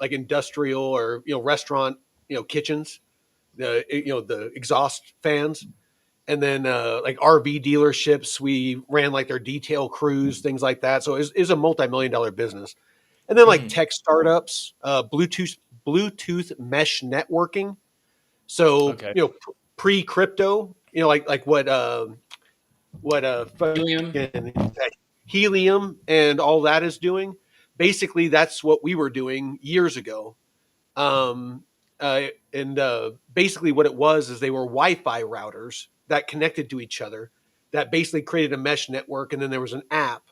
like industrial or restaurant kitchens, the exhaust fans. And then like RV dealerships, we ran like their detail crews, things like that. So it's a multi-million dollar business. And then like Mm, tech startups, Bluetooth mesh networking. So okay. pre crypto, like what Helium. fucking Helium and all that is doing. Basically, that's what we were doing years ago. Um, and basically, what it was is they were Wi-Fi routers that connected to each other. That basically created a mesh network, and then there was an app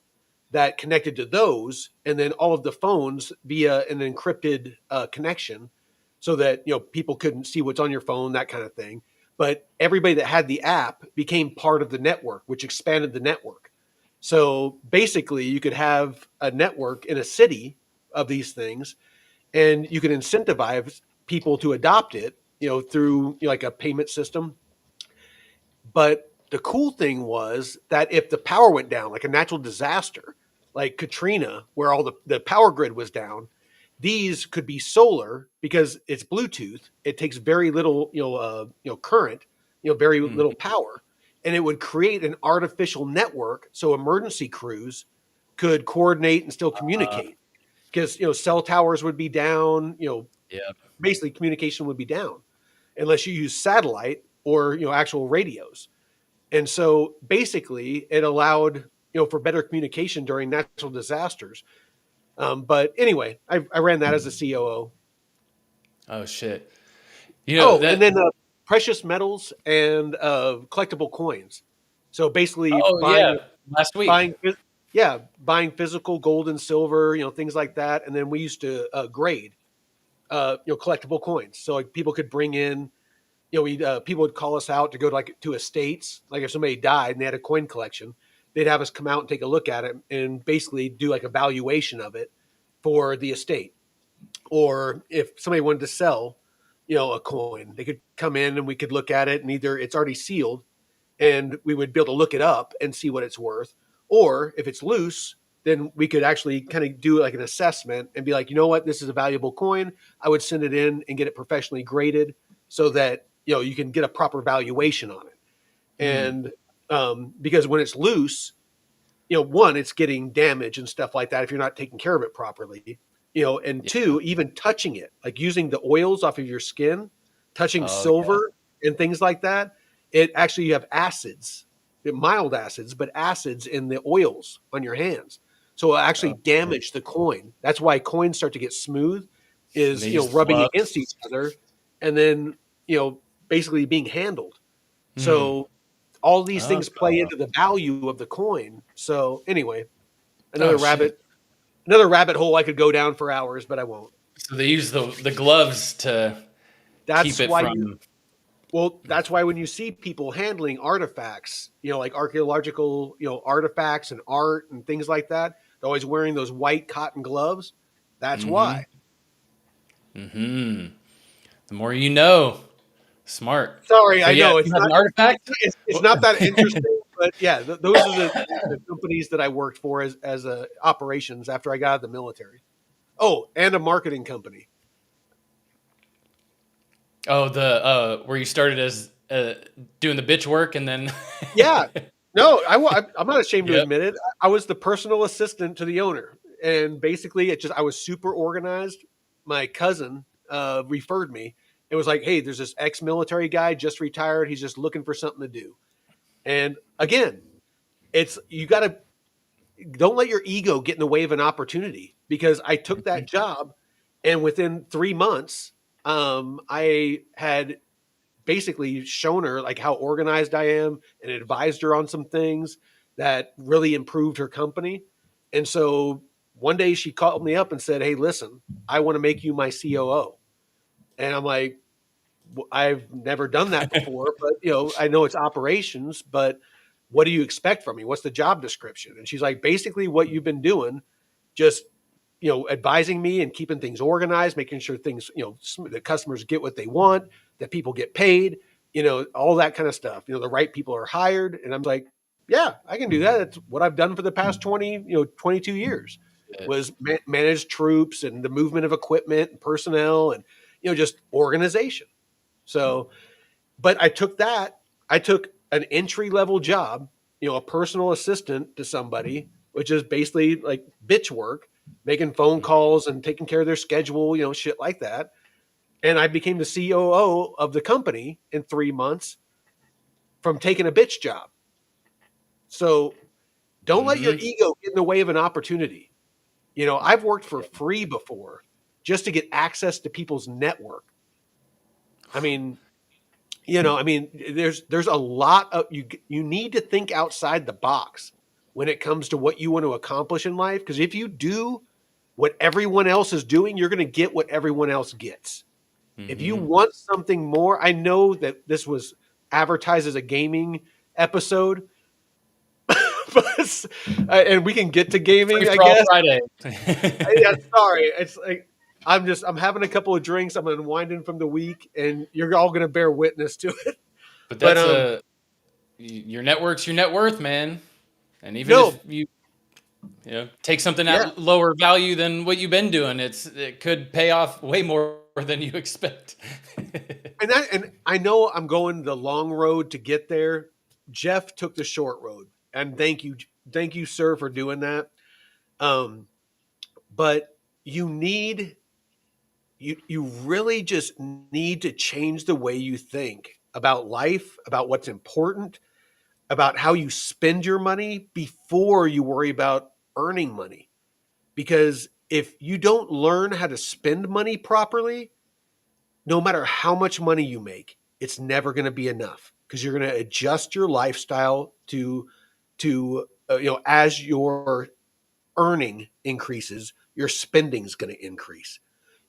that connected to those, and then all of the phones via an encrypted connection, so that people couldn't see what's on your phone, that kind of thing. But everybody that had the app became part of the network, which expanded the network. So basically, you could have a network in a city of these things, and you can incentivize people to adopt it, through like a payment system. But the cool thing was that if the power went down, like a natural disaster, like Katrina, where all the power grid was down, these could be solar because it's Bluetooth. It takes very little, current, very Mm, little power, and it would create an artificial network so emergency crews could coordinate and still uh, communicate. Because cell towers would be down, yeah. basically communication would be down unless you use satellite or actual radios. And so basically, it allowed for better communication during natural disasters. But anyway, I ran that as a COO. Oh shit. You know Oh, and that. then precious metals and collectible coins. So basically, Oh yeah. Last week. buying, yeah, buying physical gold and silver, things like that. And then we used to grade, collectible coins. So like people could bring in, we people would call us out to go to, like, to estates. Like if somebody died and they had a coin collection, they'd have us come out and take a look at it and basically do like a valuation of it for the estate. Or if somebody wanted to sell, a coin, they could come in and we could look at it, and either it's already sealed and we would be able to look it up and see what it's worth, or if it's loose, then we could actually kind of do like an assessment and be like, you know what, this is a valuable coin. I would send it in and get it professionally graded so that you can get a proper valuation on it. Mm, And because when it's loose, one, it's getting damage and stuff like that if you're not taking care of it properly, and yeah. two, even touching it, like using the oils off of your skin, touching Oh yeah. silver and things like that, it actually, you have acids, mild acids, but acids in the oils on your hands. So it'll actually Oh, shit. damage the coin. That's why coins start to get smooth, And is, they just rubbing fluff. against each other and then, basically being handled. Mm. So all these Oh, things play into the value of the coin. So anyway, oh another shit. rabbit, another rabbit hole I could go down for hours, but I won't. So they use the gloves to keep That's it why you from. Well, that's why when you see people handling artifacts, like archaeological, artifacts and art and things like that, they're always wearing those white cotton gloves. That's Mm-hmm. why. Mm-hmm. The more you know. Smart. Sorry, So I yeah, if know you have an artifact. it's Well, not that interesting, but yeah, those are the companies that I worked for as operations after I got out of the military. Oh, and a marketing company. oh, the where you started as doing the bitch work and then. Yeah, no, I'm not ashamed to Yep. admit it. I was the personal assistant to the owner, and basically, I was super organized. My cousin referred me. It was like, hey, there's this ex-military guy just retired. He's just looking for something to do. And again, it's you got to don't let your ego get in the way of an opportunity, because I took that job, and within 3 months, I had basically shown her like how organized I am and advised her on some things that really improved her company. And so one day she called me up and said, "Hey, listen, I want to make you my COO." And I'm like, I've never done that before, but I know it's operations, but what do you expect from me? What's the job description? And she's like, basically what you've been doing, just advising me and keeping things organized, making sure things, the customers get what they want, that people get paid, all that kind of stuff. The right people are hired. And I'm like, yeah, I can do that. That's what I've done for the past 22 years was manage troops and the movement of equipment and personnel and, just organization. So, but I took an entry level job, a personal assistant to somebody, which is basically like bitch work, making phone calls and taking care of their schedule, shit like that. And I became the COO of the company in 3 months from taking a bitch job. So don't let your ego get in the way of an opportunity. I've worked for free before just to get access to people's network. I mean, there's a lot of you need to think outside the box when it comes to what you want to accomplish in life. Because if you do what everyone else is doing, you're going to get what everyone else gets. If you want something more, I know that this was advertised as a gaming episode, but, and we can get to gaming, I guess. Friday. Yeah, sorry. It's like I'm having a couple of drinks. I'm unwinding from the week, and you're all going to bear witness to it. But that's your network's your net worth, man. And even if you take something at lower value than what you've been doing, it could pay off way more than you expect. and I know I'm going the long road to get there. Jeff took the short road, and thank you, sir, for doing that. But you really just need to change the way you think about life, about what's important, about how you spend your money before you worry about earning money. Because if you don't learn how to spend money properly, no matter how much money you make, it's never going to be enough because you're going to adjust your lifestyle to as your earning increases, your spending is going to increase.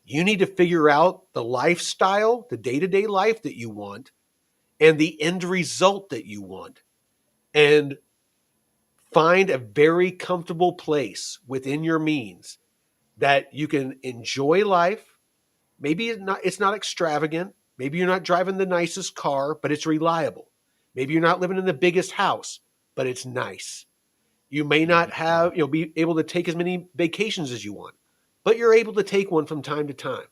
You need to figure out the lifestyle, the day-to-day life that you want, and the end result that you want. And find a very comfortable place within your means that you can enjoy life. Maybe it's not extravagant. Maybe you're not driving the nicest car, but it's reliable. Maybe you're not living in the biggest house, but it's nice. You may not have, be able to take as many vacations as you want, but you're able to take one from time to time.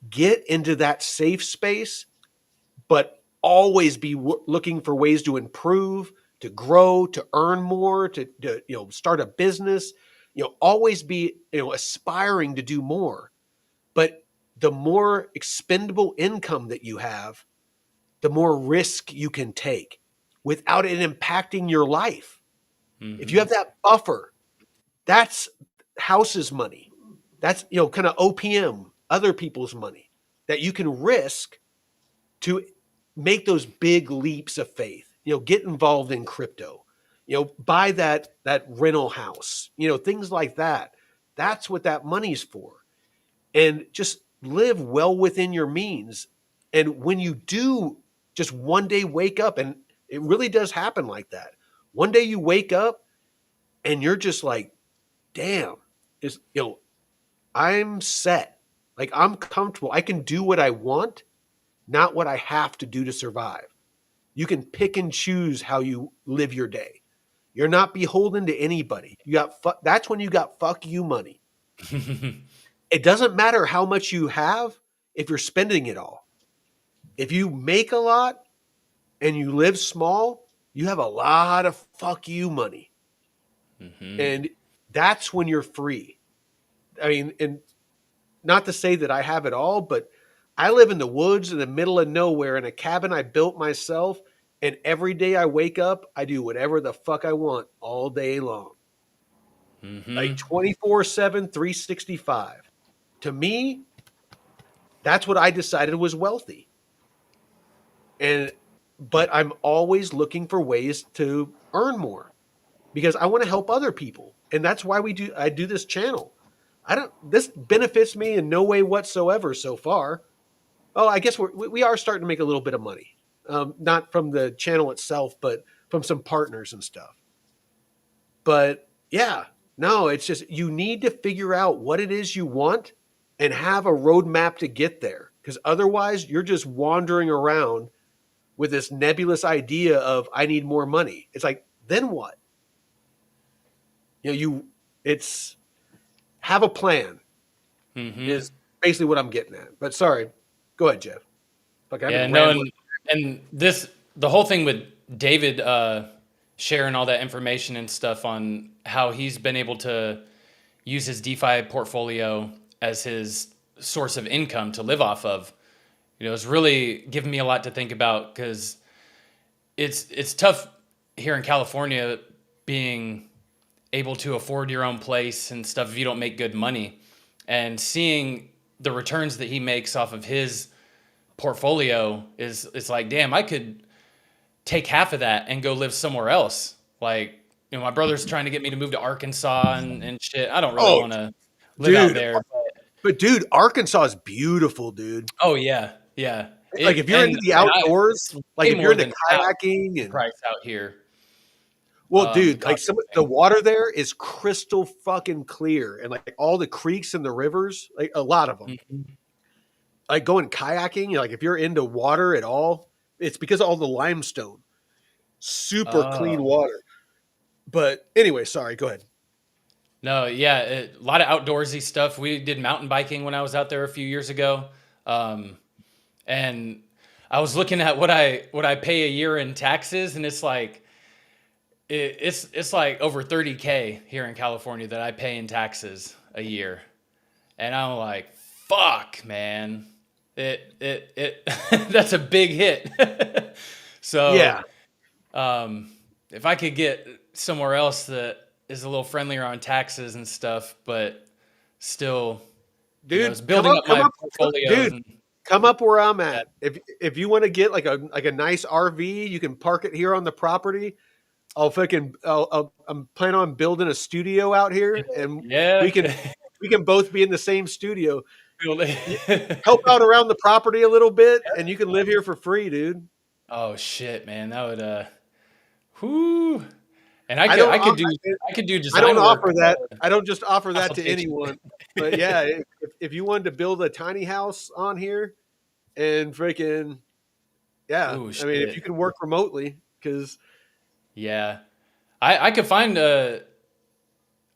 Get into that safe space, but always be looking for ways to improve, to grow, to earn more, to start a business. Always be aspiring to do more. But the more expendable income that you have, the more risk you can take without it impacting your life. If you have that buffer, that's house's money. That's kind of OPM, other people's money that you can risk to make those big leaps of faith. Get involved in crypto. Buy that rental house. Things like that. That's what that money's for. And just live well within your means. And when you do just one day wake up, and it really does happen like that. One day you wake up and you're just like, damn, I'm set. Like I'm comfortable. I can do what I want, not what I have to do to survive. You can pick and choose how you live your day. You're not beholden to anybody. That's when you got fuck you money. It doesn't matter how much you have if you're spending it all. If you make a lot and you live small, you have a lot of fuck you money. And that's when you're free. I mean, and not to say that I have it all, but I live in the woods in the middle of nowhere in a cabin I built myself. And every day I wake up, I do whatever the fuck I want all day long. Like 24/7, 365. To me, that's what I decided was wealthy. But I'm always looking for ways to earn more because I want to help other people. And that's why I do this channel. This benefits me in no way whatsoever so far. Oh, I guess we are starting to make a little bit of money, not from the channel itself, but from some partners and stuff. But yeah, no, it's just you need to figure out what it is you want and have a roadmap to get there. Because otherwise, you're just wandering around with this nebulous idea of I need more money. It's like, then what? It's have a plan Mm-hmm. is basically what I'm getting at. But sorry, go ahead, Jeff. Like I've Yeah, been no, rambling. and the whole thing with David sharing all that information and stuff on how he's been able to use his DeFi portfolio as his source of income to live off of, it's really given me a lot to think about because it's tough here in California being able to afford your own place and stuff if you don't make good money, and seeing the returns that he makes off of his portfolio is it's like, damn, I could take half of that and go live somewhere else. Like, my brother's trying to get me to move to Arkansas and shit. I don't really Oh, want to live out dude. there. But dude, Arkansas is beautiful, dude. Oh yeah, yeah. Like if you're into the outdoors, It's like way if you're more into than half kayaking the and price out here. well, The dude, like cost of the living. water there is crystal fucking clear, and like all the creeks and the rivers, like a lot of them. Mhm. Like going kayaking, like if you're into water at all, it's because of all the limestone. Super clean Oh water. But anyway, sorry, go ahead. no, yeah, a lot of outdoorsy stuff. We did mountain biking when I was out there a few years ago, and I was looking at what I pay a year in taxes, and it's like it's like over 30K here in California that I pay in taxes a year. And I'm like, fuck, man. It that's a big hit. So Yeah, if I could get somewhere else that is a little friendlier on taxes and stuff, but still, it's dude, building up come my up, portfolios dude, and come up where I'm that. at. If you want to get like a nice RV, you can park it here on the property. I'm planning on building a studio out here, and we Yeah. can we can both be in the same studio. Building- Help out around the property a little bit, and you can live here for free, dude. Oh shit, man. That would whoo. And I I could don't I could off- do I could do I don't design work offer that. I don't just offer that to consultation. anyone. But yeah, if you wanted to build a tiny house on here and freaking yeah, Ooh, I mean, if you shit. can work remotely, because Yeah. I could find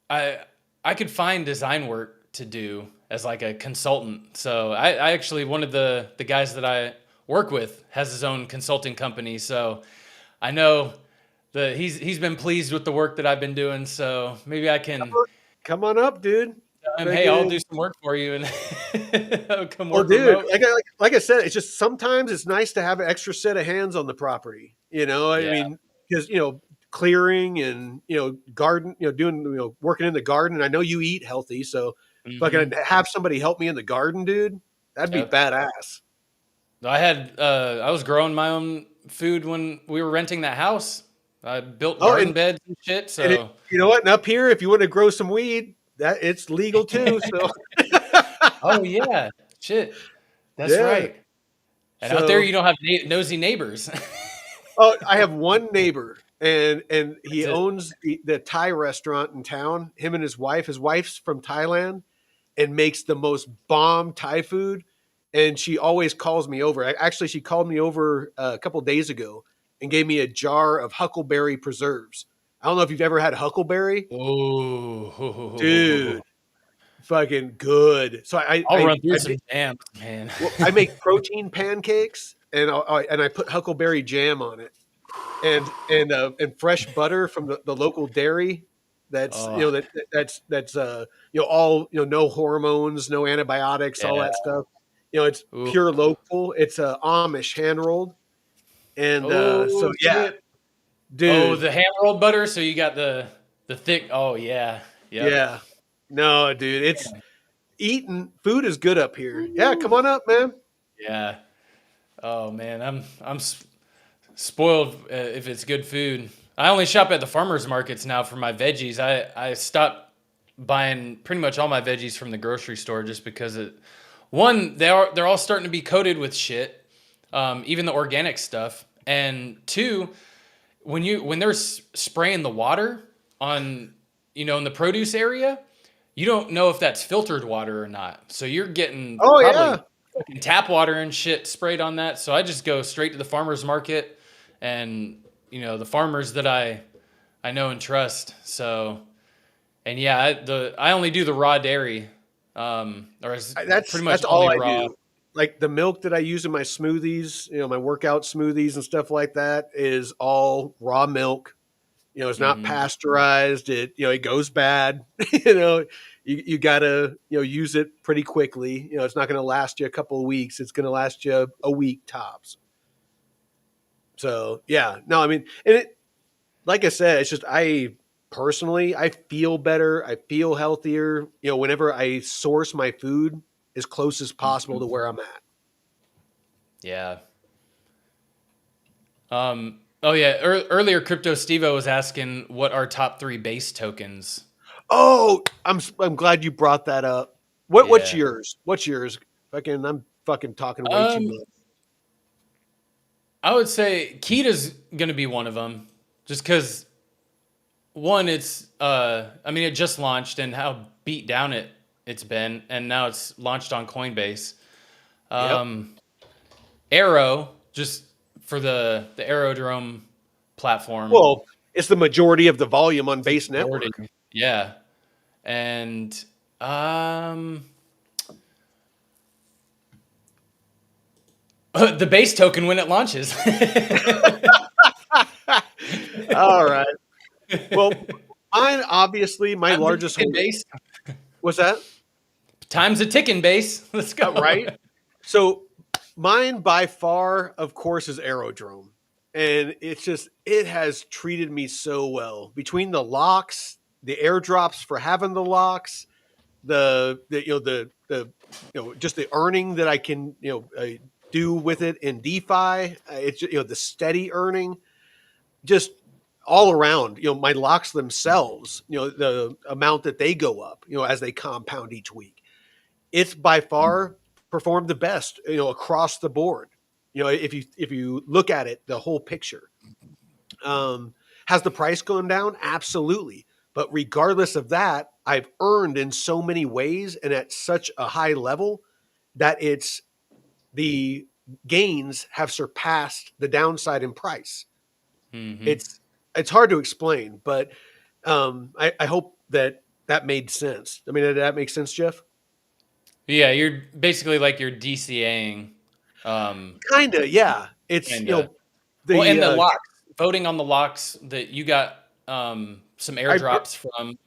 I I could find design work to do as like a consultant. So I actually one of the guys that I work with has his own consulting company. So I know that he's been pleased with the work that I've been doing. So maybe I can come on up, dude. tell him, hey, I'll do Freaking some work for you and I'll come well, work dude, remote. like I said, it's just sometimes it's nice to have an extra set of hands on the property. I Yeah. mean, because clearing and garden, doing working in the garden. And I know you eat healthy, so if I can Hmm. have somebody help me in the garden, dude, that'd be Yep. badass. I was growing my own food when we were renting that house. I built Oh, garden beds and shit. So you know what? And up here, if you want to grow some weed, that it's legal too. So oh yeah, shit. That's yeah. right. And out there, So you don't have nosy neighbors. oh, I have one neighbor, and he That's it. owns the Thai restaurant in town. Him and his wife. His wife's from Thailand and makes the most bomb Thai food. And she always calls me over. Actually, she called me over a couple days ago and gave me a jar of huckleberry preserves. I don't know if you've ever had huckleberry, Oh, dude. Fucking good. So I'll run through some jams, man. I make protein pancakes and I put huckleberry jam on it and fresh butter from the local dairy. That's Oh, that's all no hormones, no antibiotics, all yeah. that stuff. It's Ooh. pure local. It's Amish hand rolled, and so Oh yeah, shit. Oh, dude, the hand rolled butter. So you got the thick. Oh yeah. Yep. yeah, no, dude, it's eating food is good up here. Yeah, come on up, man. Yeah. Oh man, spoiled if it's good food. I only shop at the farmers markets now for my veggies. I stopped buying pretty much all my veggies from the grocery store just because one, they're all starting to be coated with shit, even the organic stuff. And two, when they're spraying the water on, in the produce area, you don't know if that's filtered water or not. So you're getting Oh probably yeah. fucking tap water and shit sprayed on that. So I just go straight to the farmer's market and, the farmers that I know and trust. So, and yeah, I only do the raw dairy, or it's That's pretty much all only I raw. do. Like the milk that I use in my smoothies, my workout smoothies and stuff like that is all raw milk. It's not Hmm. pasteurized. It goes bad. You gotta, use it pretty quickly. It's not going to last you a couple of weeks. It's going to last you a week tops. So yeah, no, I mean, and like I said, it's just personally, I feel better. I feel healthier. Whenever I source my food as close as possible to where I'm at. Yeah. Oh yeah. Earlier, Crypto Stevo was asking what our top 3 base tokens. Oh, I'm glad you brought that up. What's Yeah. yours? What's yours? I'm fucking talking way too Um, much. I would say Kita's gonna be one of them, just because one, it's I mean, it just launched and how beat down it's been, and now it's launched on Coinbase. Yep. Um, Arrow, just for the Aerodrome platform. Well, it's the majority of the volume on Base Majority. Network. Yeah, and um, the base token when it launches. All right. Well, mine obviously my Time's a largest ticking holder. base. Was that Time's a ticking base. Let's go. right? So mine by far, of course, is Aerodrome. And it has treated me so well between the locks, the airdrops for having the locks, the just the earning that I can do with it in DeFi. It's the steady earning, just all around. My locks themselves, the amount that they go up, as they compound each week. It's by far performed the best, across the board. If you look at it, the whole picture. Has the price gone down? Absolutely. But regardless of that, I've earned in so many ways and at such a high level that the gains have surpassed the downside in price. Hmm. It's hard to explain, but I hope that made sense. I mean, did that make sense, Jeff? Yeah, you're basically like you're DCAing. Kinda, yeah. It's Kinda. Well, the and the locks, voting on the locks that you got some I airdrops from.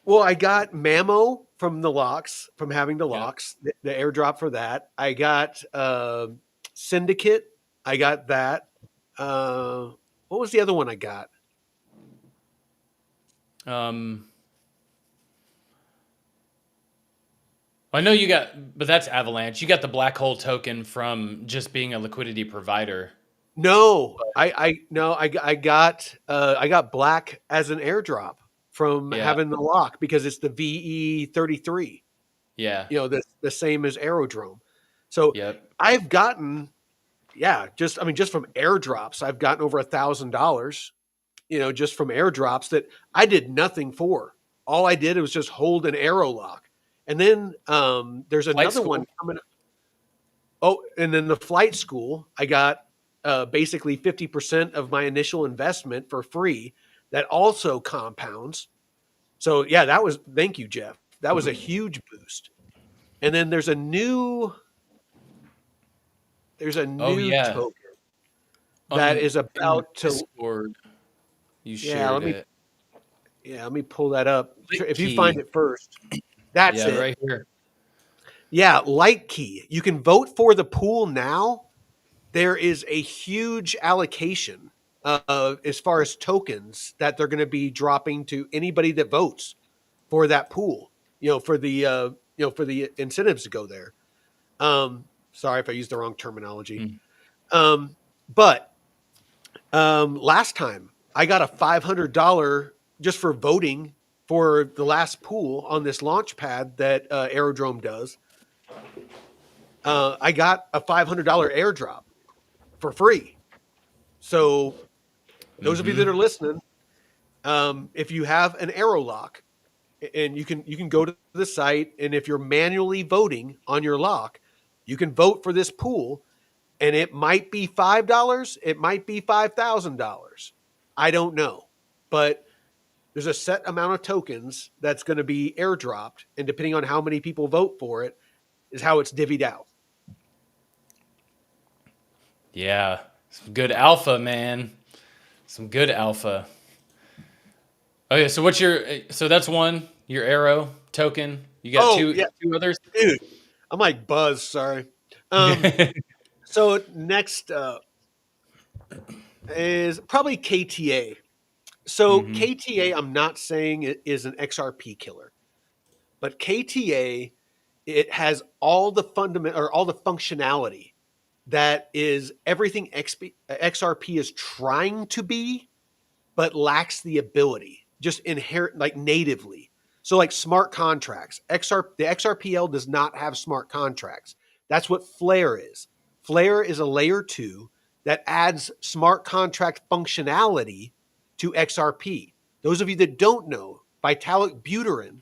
Well, I got Mamo from the locks, from having the Yeah. locks, the airdrop for that. I got Syndicate. I got that. Uh, what was the other one I got? Um, I know you got, but that's Avalanche. You got the black hole token from just being a liquidity provider. No, I got Black as an airdrop from Yeah. having the lock because it's the VE33. Yeah. The same as Aerodrome. So Yep. I've gotten, yeah, just from airdrops, I've gotten over $1,000. Just from airdrops that I did nothing for. All I did was just hold an arrow lock. And then there's Flight another school. one coming. Oh, and then the flight school, I got basically 50% of my initial investment for free. That also compounds. So yeah, thank you, Jeff. That was a huge boost. And then there's a Oh new yeah. token that On is in the about to. Discord, you Yeah, shared it. let me pull that up. Light If you find key. it first, that's Yeah, it. right here. Yeah, Light Key. You can vote for the pool now. There is a huge allocation as far as tokens that they're going to be dropping to anybody that votes for that pool. For the incentives to go there. Sorry if I used the wrong terminology. Mm. But last time I got a $500 just for voting for the last pool on this launch pad that Aerodrome does. I got a $500 airdrop for free. So those of you that Mm-hmm. are listening, if you have an arrow lock, and you can go to the site, and if you're manually voting on your lock, you can vote for this pool, and it might be $5, it might be $5,000. I don't know, but there's a set amount of tokens that's going to be airdropped, and depending on how many people vote for it, is how it's divvied out. Yeah, some good alpha, man. Some good alpha. Okay, so what's your? So that's one. Your arrow token. You got Oh two yeah, two others. dude, I'm like Buzz. Sorry. Um, so next is probably KTA. So Mm-hmm. KTA, I'm not saying it is an XRP killer, but KTA, it has all the fundament or all the functionality that is everything XRP is trying to be, but lacks the ability, just inherent, like natively. So, like smart contracts, the XRPL does not have smart contracts. That's what Flare is. Flare is a layer two that adds smart contract functionality to XRP. Those of you that don't know, Vitalik Buterin,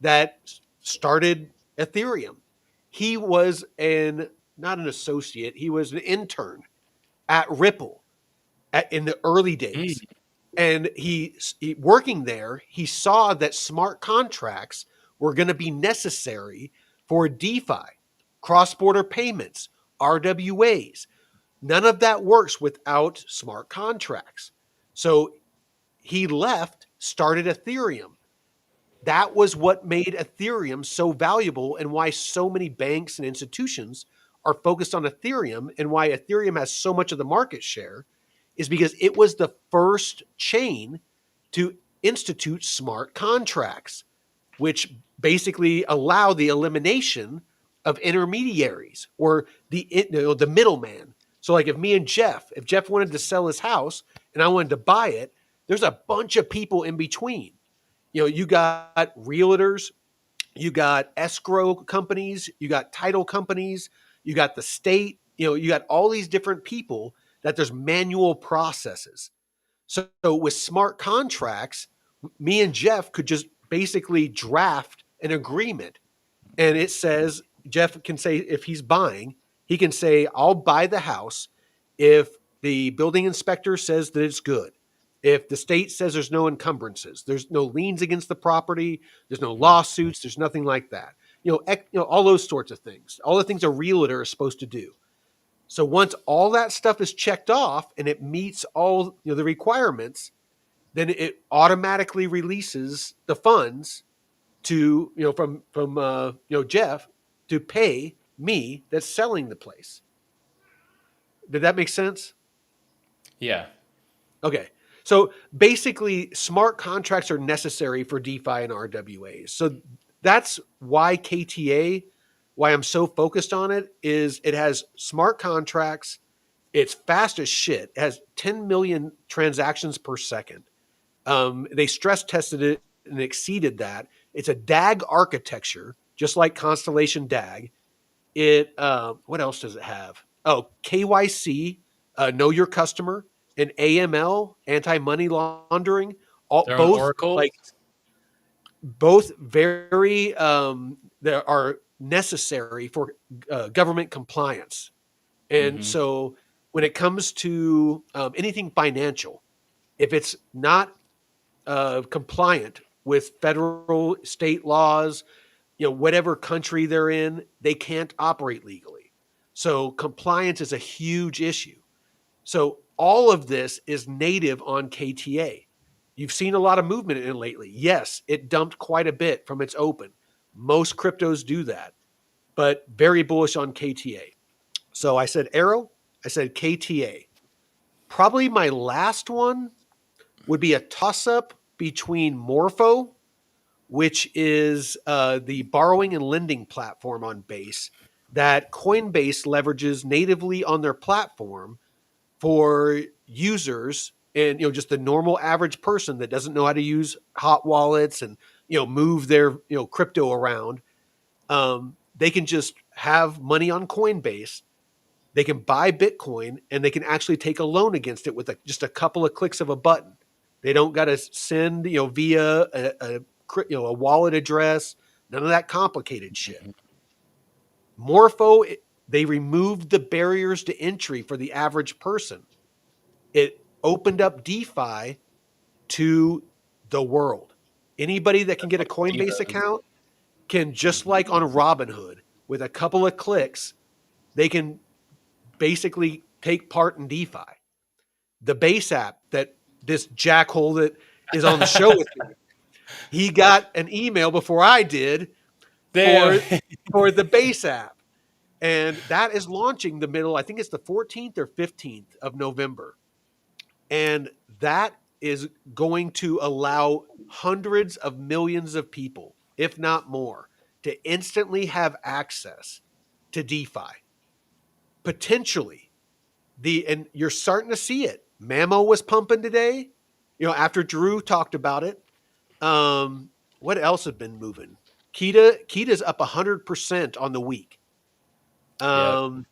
that started Ethereum, he was not an associate, he was an intern at Ripple in the early days, and he working there, he saw that smart contracts were going to be necessary for DeFi, cross-border payments, RWAs. None of that works without smart contracts. So he left, started Ethereum. That was what made Ethereum so valuable, and why so many banks and institutions are focused on Ethereum, and why Ethereum has so much of the market share is because it was the first chain to institute smart contracts, which basically allow the elimination of intermediaries or the middleman. So, like if Jeff wanted to sell his house and I wanted to buy it, there's a bunch of people in between. You got realtors, you got escrow companies, you got title companies, you got the state, you got all these different people that there's manual processes. So with smart contracts, me and Jeff could just basically draft an agreement, and it says Jeff can say if he's buying, he can say I'll buy the house if the building inspector says that it's good. If the state says there's no encumbrances, there's no liens against the property, there's no lawsuits, there's nothing like that. All those sorts of things. All the things a realtor is supposed to do. So once all that stuff is checked off and it meets all the requirements, then it automatically releases the funds to from Jeff to pay me that's selling the place. Did that make sense? Yeah. Okay. So basically, smart contracts are necessary for DeFi and RWAs. So that's why KTA, why I'm so focused on it, is it has smart contracts. It's fast as shit. It has 10 million transactions per second. They stress tested it and exceeded that. It's a DAG architecture, just like Constellation DAG. What else does it have? Oh, KYC, know your customer, and AML, anti money laundering. All They're on both Oracle. like both very that are necessary for government compliance. And Mm-hmm. so when it comes to anything financial, if it's not compliant with federal, state laws, whatever country they're in, they can't operate legally. So compliance is a huge issue. So all of this is native on KTA. You've seen a lot of movement in it lately. Yes, it dumped quite a bit from its open. Most cryptos do that, but very bullish on KTA. So I said Arrow, I said KTA. Probably my last one would be a toss up between Morpho, which is the borrowing and lending platform on Base that Coinbase leverages natively on their platform for users and just the normal average person that doesn't know how to use hot wallets and move their crypto around. They can just have money on Coinbase, they can buy Bitcoin, and they can actually take a loan against it with just a couple of clicks of a button. They don't got to send, via a wallet address, none of that complicated shit. Morpho, they removed the barriers to entry for the average person. It opened up DeFi to the world. Anybody that can get a Coinbase account can, just like on Robinhood, with a couple of clicks, they can basically take part in DeFi. The Base app that this jackhole that is on the show with me, he got an email before I did for the Base app. And that is launching I think it's the 14th or 15th of November. And that is going to allow hundreds of millions of people, if not more, to instantly have access to DeFi. Potentially, and you're starting to see it. Mamo was pumping today, after Drew talked about it. What else has been moving? Kita's up 100% on the week. A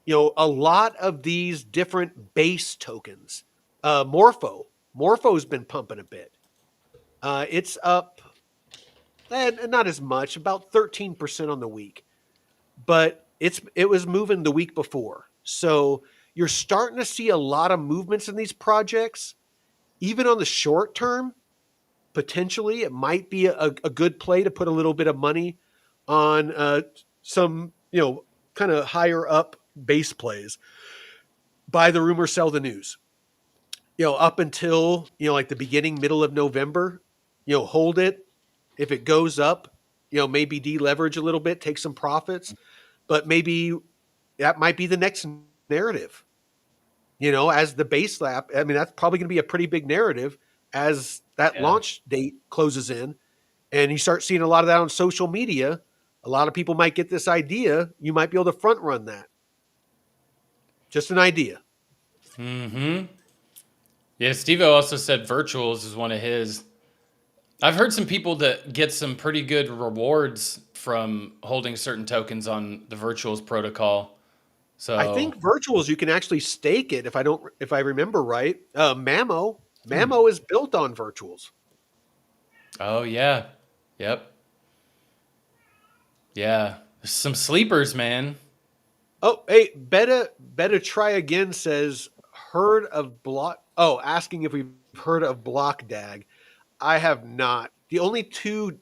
lot of these different base tokens. Morpho's been pumping a bit. It's up, and not as much, about 13% on the week, but it was moving the week before. So you're starting to see a lot of movements in these projects, even on the short term. Potentially, it might be a good play to put a little bit of money on some, kind of higher up base plays. Buy the rumor, sell the news. Up until, like the beginning, middle of November, hold it. If it goes up, maybe deleverage a little bit, take some profits, but maybe that might be the next narrative. As the base lap, I mean, that's probably going to be a pretty big narrative as that launch date closes in, and you start seeing a lot of that on social media. A lot of people might get this idea. You might be able to front run that. Just an idea. Mm-hmm. Yeah, Steve-O also said virtuals is one of his. I've heard some people that get some pretty good rewards from holding certain tokens on the virtuals protocol. So I think virtuals, you can actually stake it. If I remember right, Mamo is built on virtuals. Oh yeah, yep, yeah. There's some sleepers, man. Oh, hey, Beta Try Again says, heard of block. Oh, asking if we've heard of Block DAG. I have not. The only two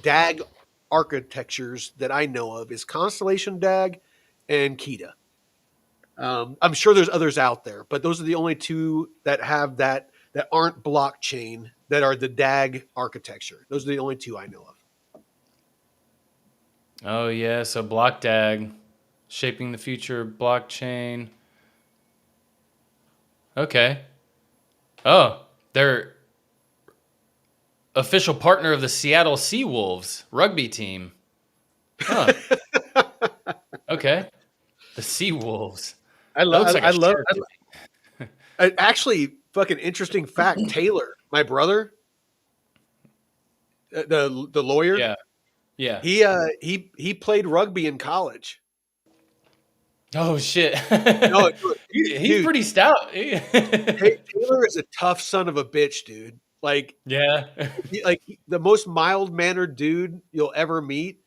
DAG architectures that I know of is Constellation DAG and Kita. I'm sure there's others out there, but those are the only two that have that aren't blockchain, that are the DAG architecture. Those are the only two I know of. Oh yeah, so Block DAG, shaping the future blockchain. Okay. Oh, they're official partner of the Seattle Seawolves rugby team. Huh. Okay. The Seawolves. I love. Actually, fucking interesting fact. Taylor, my brother, the lawyer. Yeah. He played rugby in college. Oh shit. No, he's pretty stout. Taylor is a tough son of a bitch, dude. Like, yeah. The most mild mannered dude you'll ever meet.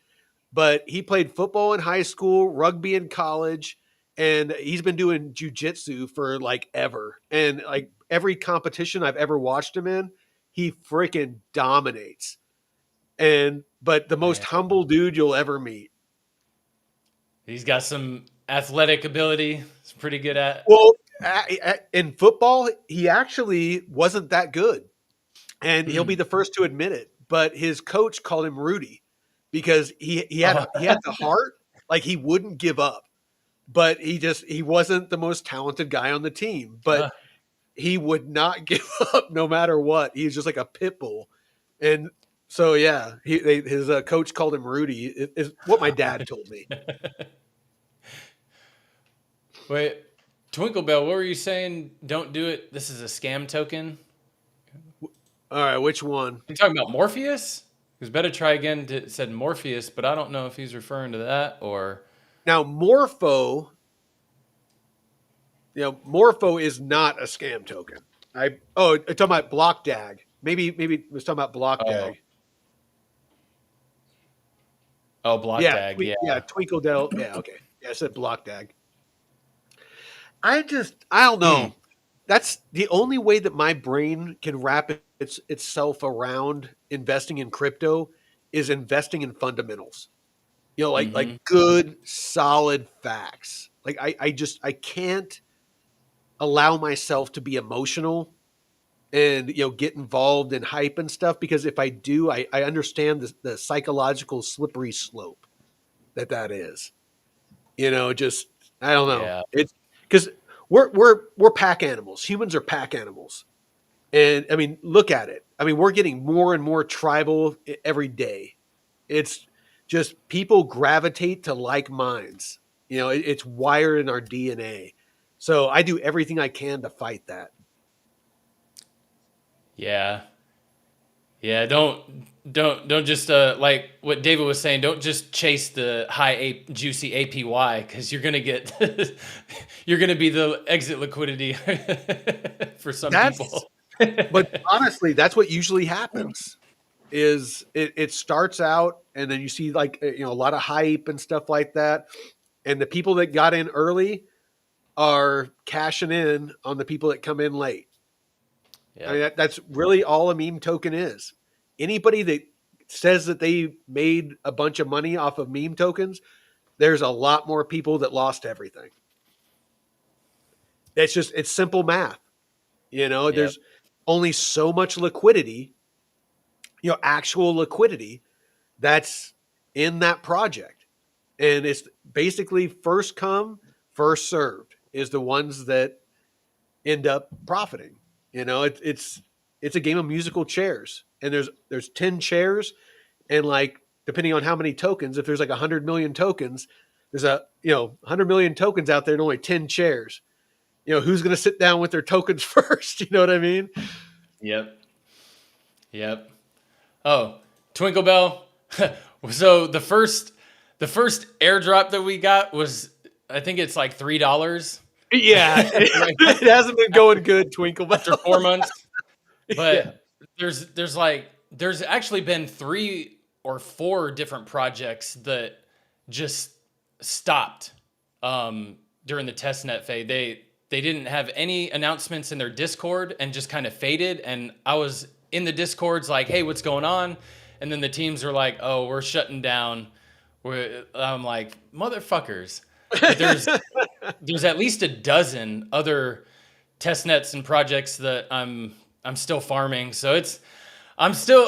But he played football in high school, rugby in college, and he's been doing jujitsu for like ever. And like every competition I've ever watched him in, he freaking dominates. But the most humble dude you'll ever meet. He's got some athletic ability. He's pretty good at. Well, in football, he actually wasn't that good, and he'll be the first to admit it. But his coach called him Rudy because he had the heart, like he wouldn't give up. But he wasn't the most talented guy on the team. But he would not give up no matter what. He was just like a pit bull, and so yeah, his coach called him Rudy. Is what my dad told me. Wait, Twinkle Bell, what were you saying? Don't do it. This is a scam token. All right, which one? You talking about Morpheus? Because better try again said Morpheus, but I don't know if he's referring to that or. Now, Morpho is not a scam token. I'm talking about BlockDAG. Maybe it was talking about Oh, BlockDAG. oh, Block Yeah, Tag. Yeah. Twinkle Dell. Yeah, okay. Yeah, I said BlockDAG. I don't Hmm. know. That's the only way that my brain can wrap itself around investing in crypto is investing in fundamentals. Like Mm-hmm. good, solid facts. Like I can't allow myself to be emotional and get involved in hype and stuff, because if I do, I understand the psychological slippery slope that is. Just I don't know. Yeah. It's because we're pack animals. Humans are pack animals. And I mean, look at it. I mean, we're getting more and more tribal every day. It's just people gravitate to like minds. It's wired in our DNA. So I do everything I can to fight that. Yeah. Yeah. Don't just like what David was saying. Don't just chase the juicy APY because you're gonna get you're gonna be the exit liquidity for some That's people. But honestly, that's what usually happens. Is it starts out and then you see like a lot of hype and stuff like that, and the people that got in early are cashing in on the people that come in late. I mean, Yep. that's really all a meme token is. Anybody that says that they made a bunch of money off of meme tokens, there's a lot more people that lost everything. It's simple math. Yep. There's only so much liquidity, actual liquidity that's in that project. And it's basically first come, first served is the ones that end up profiting. It's a game of musical chairs, and there's 10 chairs, and like depending on how many tokens, if there's like 100 million tokens, there's 100 million tokens out there and only 10 chairs. Who's going to sit down with their tokens first? You know what I mean? Yep. Yep. Oh, Twinkle Bell. So the first airdrop that we got was, I think it's like $3. Yeah, Right it hasn't been going good, Twinkle Bell. after 4 months. Yeah, But there's actually been 3 or 4 different projects that just stopped during the testnet phase. They didn't have any announcements in their Discord and just kind of faded. And I was in the Discords like, hey, what's going on? And then the teams were like, oh, we're shutting down. I'm like, motherfuckers. But there's at least a dozen other test nets and projects that I'm still farming. So I'm still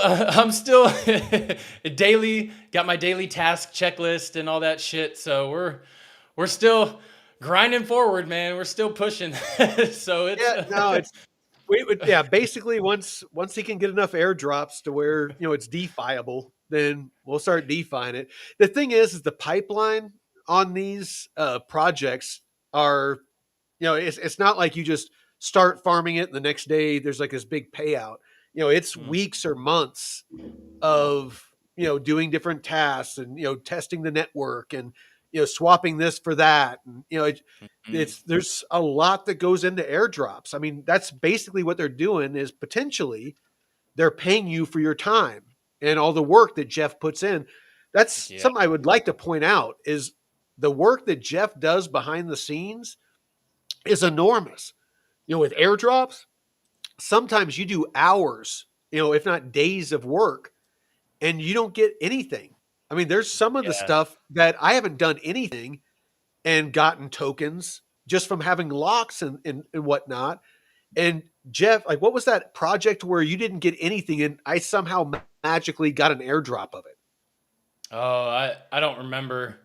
daily got my daily task checklist and all that shit. So we're still grinding forward, man. We're still pushing. So yeah, no, basically once he can get enough airdrops to where it's defiable, then we'll start defying it. The thing is the pipeline on these projects are, it's not like you just start farming it and the next day there's like this big payout. It's weeks or months of doing different tasks and testing the network and swapping this for that, and there's a lot that goes into airdrops. I mean, that's basically what they're doing, is potentially they're paying you for your time and all the work that Jeff puts in. That's yeah, something I would like to point out, is the work that Jeff does behind the scenes is enormous. With airdrops, sometimes you do hours, if not days of work, and you don't get anything. I mean, there's some of the yeah, stuff that I haven't done anything and gotten tokens just from having locks and whatnot. And Jeff, like, what was that project where you didn't get anything and I somehow magically got an airdrop of it? oh, I don't remember.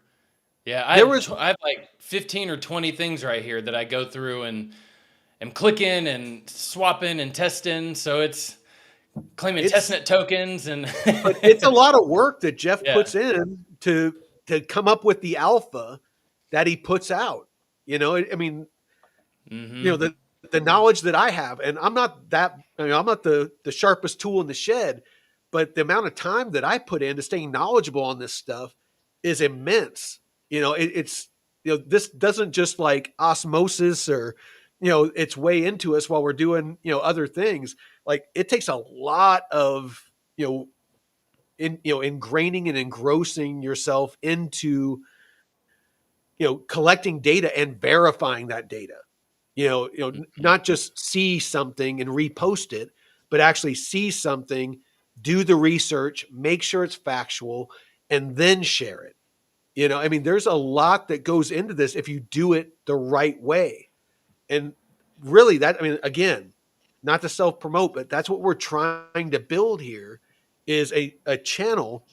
Yeah, There was, I have like 15 or 20 things right here that I go through and am clicking and swapping and testing. So it's claiming it's, testnet tokens and but it's a lot of work that Jeff yeah. puts in to come up with the alpha that he puts out. I mean, Mm-hmm. the knowledge that I have, and I'm not that, I'm not the sharpest tool in the shed, but the amount of time that I put into staying knowledgeable on this stuff is immense. It's this doesn't just like osmosis or its way into us while we're doing other things. Like it takes a lot of ingraining and engrossing yourself into collecting data and verifying that data. Not just see something and repost it, but actually see something, do the research, make sure it's factual, and then share it. I mean, there's a lot that goes into this if you do it the right way. And really, that, I mean, again, not to self promote, but that's what we're trying to build here is a channel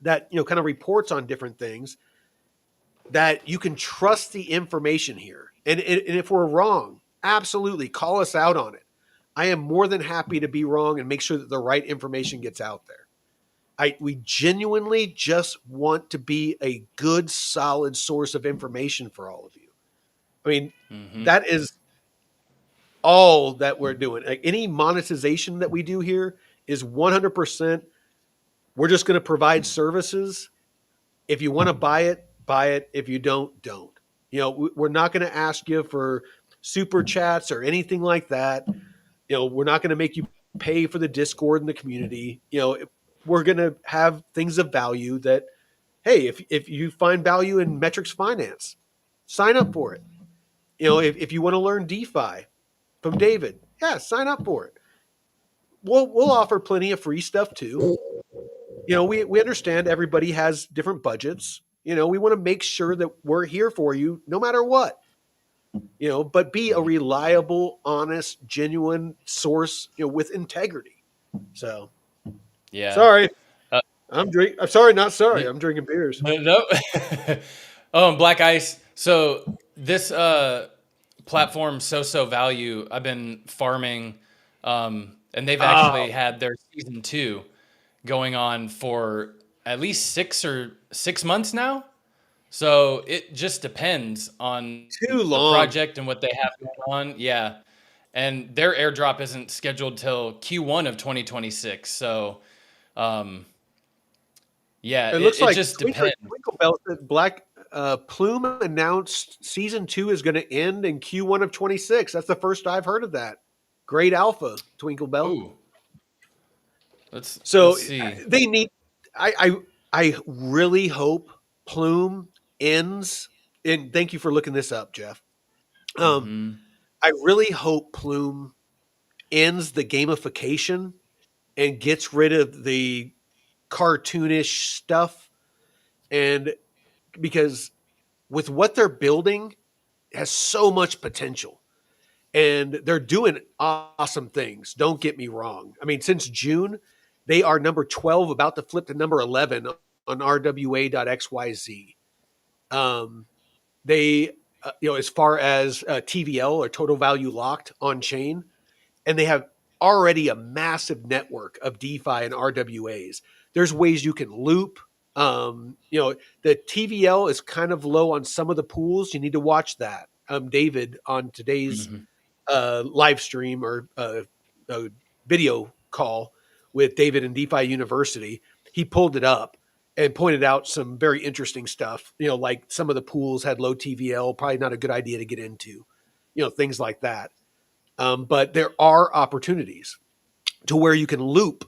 that, kind of reports on different things that you can trust the information here. And if we're wrong, absolutely call us out on it. I am more than happy to be wrong and make sure that the right information gets out there. We genuinely just want to be a good, solid source of information for all of you. I mean, that is all that we're doing. Like any monetization that we do here is 100%. We're just going to provide services. If you want to buy it, buy it. If you don't, don't. We're not going to ask you for super chats or anything like that. We're not going to make you pay for the Discord and the community. We're going to have things of value that, hey, if you find value in metrics finance, sign up for it. If you want to learn DeFi from David, yeah, sign up for it. We'll offer plenty of free stuff too. We understand everybody has different budgets. We want to make sure that we're here for you no matter what. But be a reliable, honest, genuine source, with integrity. So, Yeah. sorry, Uh, I'm sorry, not sorry. I'm drinking beers. No. Black Ice. So this platform, So Value, I've been farming, and they've actually had their season 2 going on for at least 6 months now. So it just depends on Too the long. project and what they have going on. Yeah. And their airdrop isn't scheduled till Q1 of 2026. So, yeah, It looks like just depends. Twinkle Bell said Black Plume announced season 2 is going to end in Q1 of 26. That's the first I've heard of that. Great alpha, Twinkle Bell. Ooh. Let's see. They need. I really hope Plume ends. And thank you for looking this up, Jeff. I really hope Plume ends the gamification and gets rid of the cartoonish stuff. And because with what they're building, it has so much potential. And they're doing awesome things. Don't get me wrong. I mean, since June, they are number 12, about to flip to number 11 on RWA.xyz. They, as far as TVL or total value locked on chain, and they have already a massive network of DeFi and RWAs. There's ways you can loop. The TVL is kind of low on some of the pools. You need to watch that. David on today's live stream or video call with David and DeFi University, he pulled it up and pointed out some very interesting stuff. Like some of the pools had low TVL, probably not a good idea to get into. Things like that. But there are opportunities to where you can loop.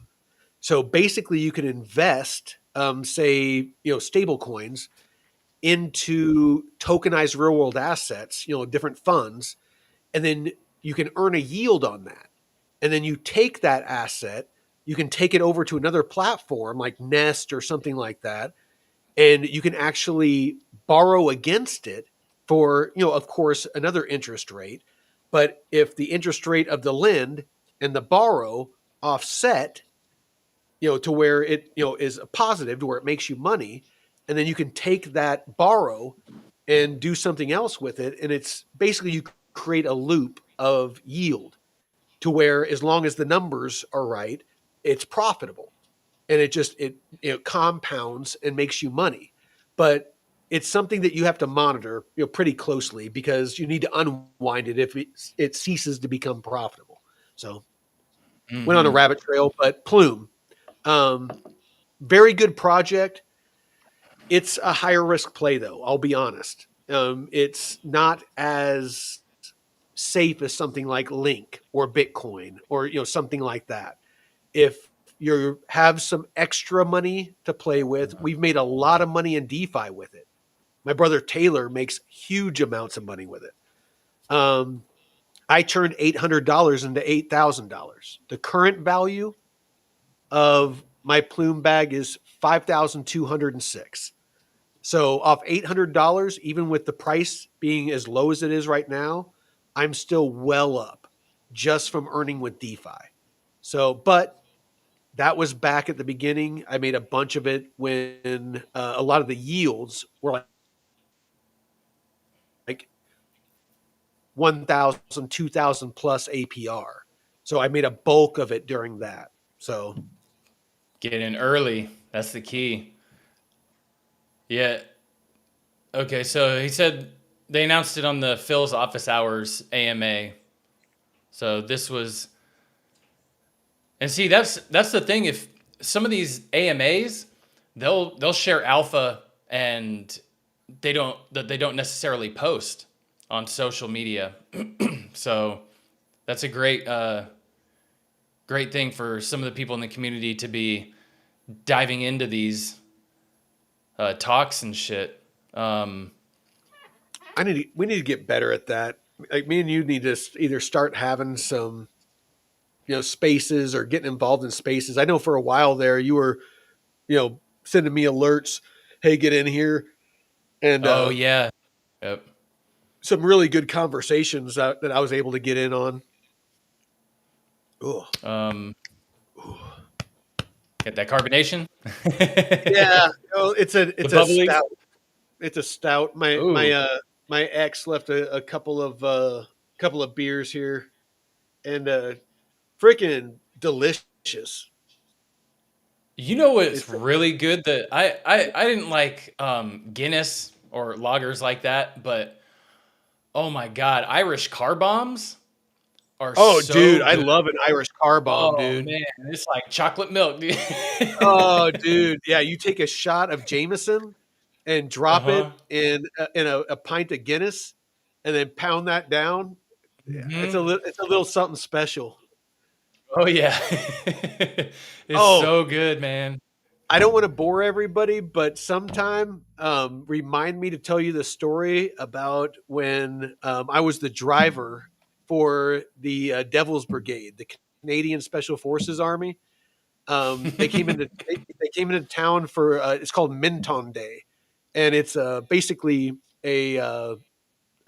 So basically, you can invest, say, stable coins into tokenized real world assets, different funds, and then you can earn a yield on that. And then you take that asset, you can take it over to another platform like Nest or something like that, and you can actually borrow against it for, of course, another interest rate. But if the interest rate of the lend and the borrow offset, to where it, is a positive, to where it makes you money, and then you can take that borrow and do something else with it. And it's basically you create a loop of yield to where as long as the numbers are right, it's profitable. And it compounds and makes you money. But it's something that you have to monitor, pretty closely because you need to unwind it if it ceases to become profitable. So went on a rabbit trail, but Plume, Um, very good project. It's a higher risk play, though. I'll be honest. It's not as safe as something like Link or Bitcoin or something like that. If you have some extra money to play with, we've made a lot of money in DeFi with it. My brother Taylor makes huge amounts of money with it. I turned $800 into $8,000. The current value of my plume bag is 5,206. So off $800, even with the price being as low as it is right now, I'm still well up just from earning with DeFi. So, but that was back at the beginning. I made a bunch of it when a lot of the yields were like 1,000, 2,000 plus APR. So I made a bulk of it during that. So Get in early. That's the key. Yeah. Okay, so he said they announced it on the Phil's office hours AMA. So this was, and see, that's the thing. If some of these AMAs, they'll share alpha and they don't necessarily post on social media. So that's a great thing for some of the people in the community to be diving into these talks and shit. we need to get better at that. Like me and you need to either start having some spaces or getting involved in spaces. I know for a while there you were sending me alerts, hey, get in here, and Oh yeah. Yep. some really good conversations that I was able to get in on. Ugh. Um, Get that carbonation. Yeah, The it's a bubblies. stout. It's a stout. Ooh. My ex left a couple of beers here, and freaking delicious. You know what's It's really good that I didn't like Guinness or lagers like that, but oh my god, Irish car bombs are Oh, dude, so I good. love an Irish car bomb, Oh dude. man, it's like chocolate milk, dude. Oh, dude, yeah. You take a shot of Jameson and drop it Uh-huh. in a pint of Guinness, and then pound that down. Yeah, Hmm. it's a little something special. Oh yeah. It's Oh, so good, man. I don't want to bore everybody, but sometime remind me to tell you the story about when I was the driver for the Devil's Brigade, the Canadian Special Forces Army. They came into town for it's called Minton Day, and it's basically a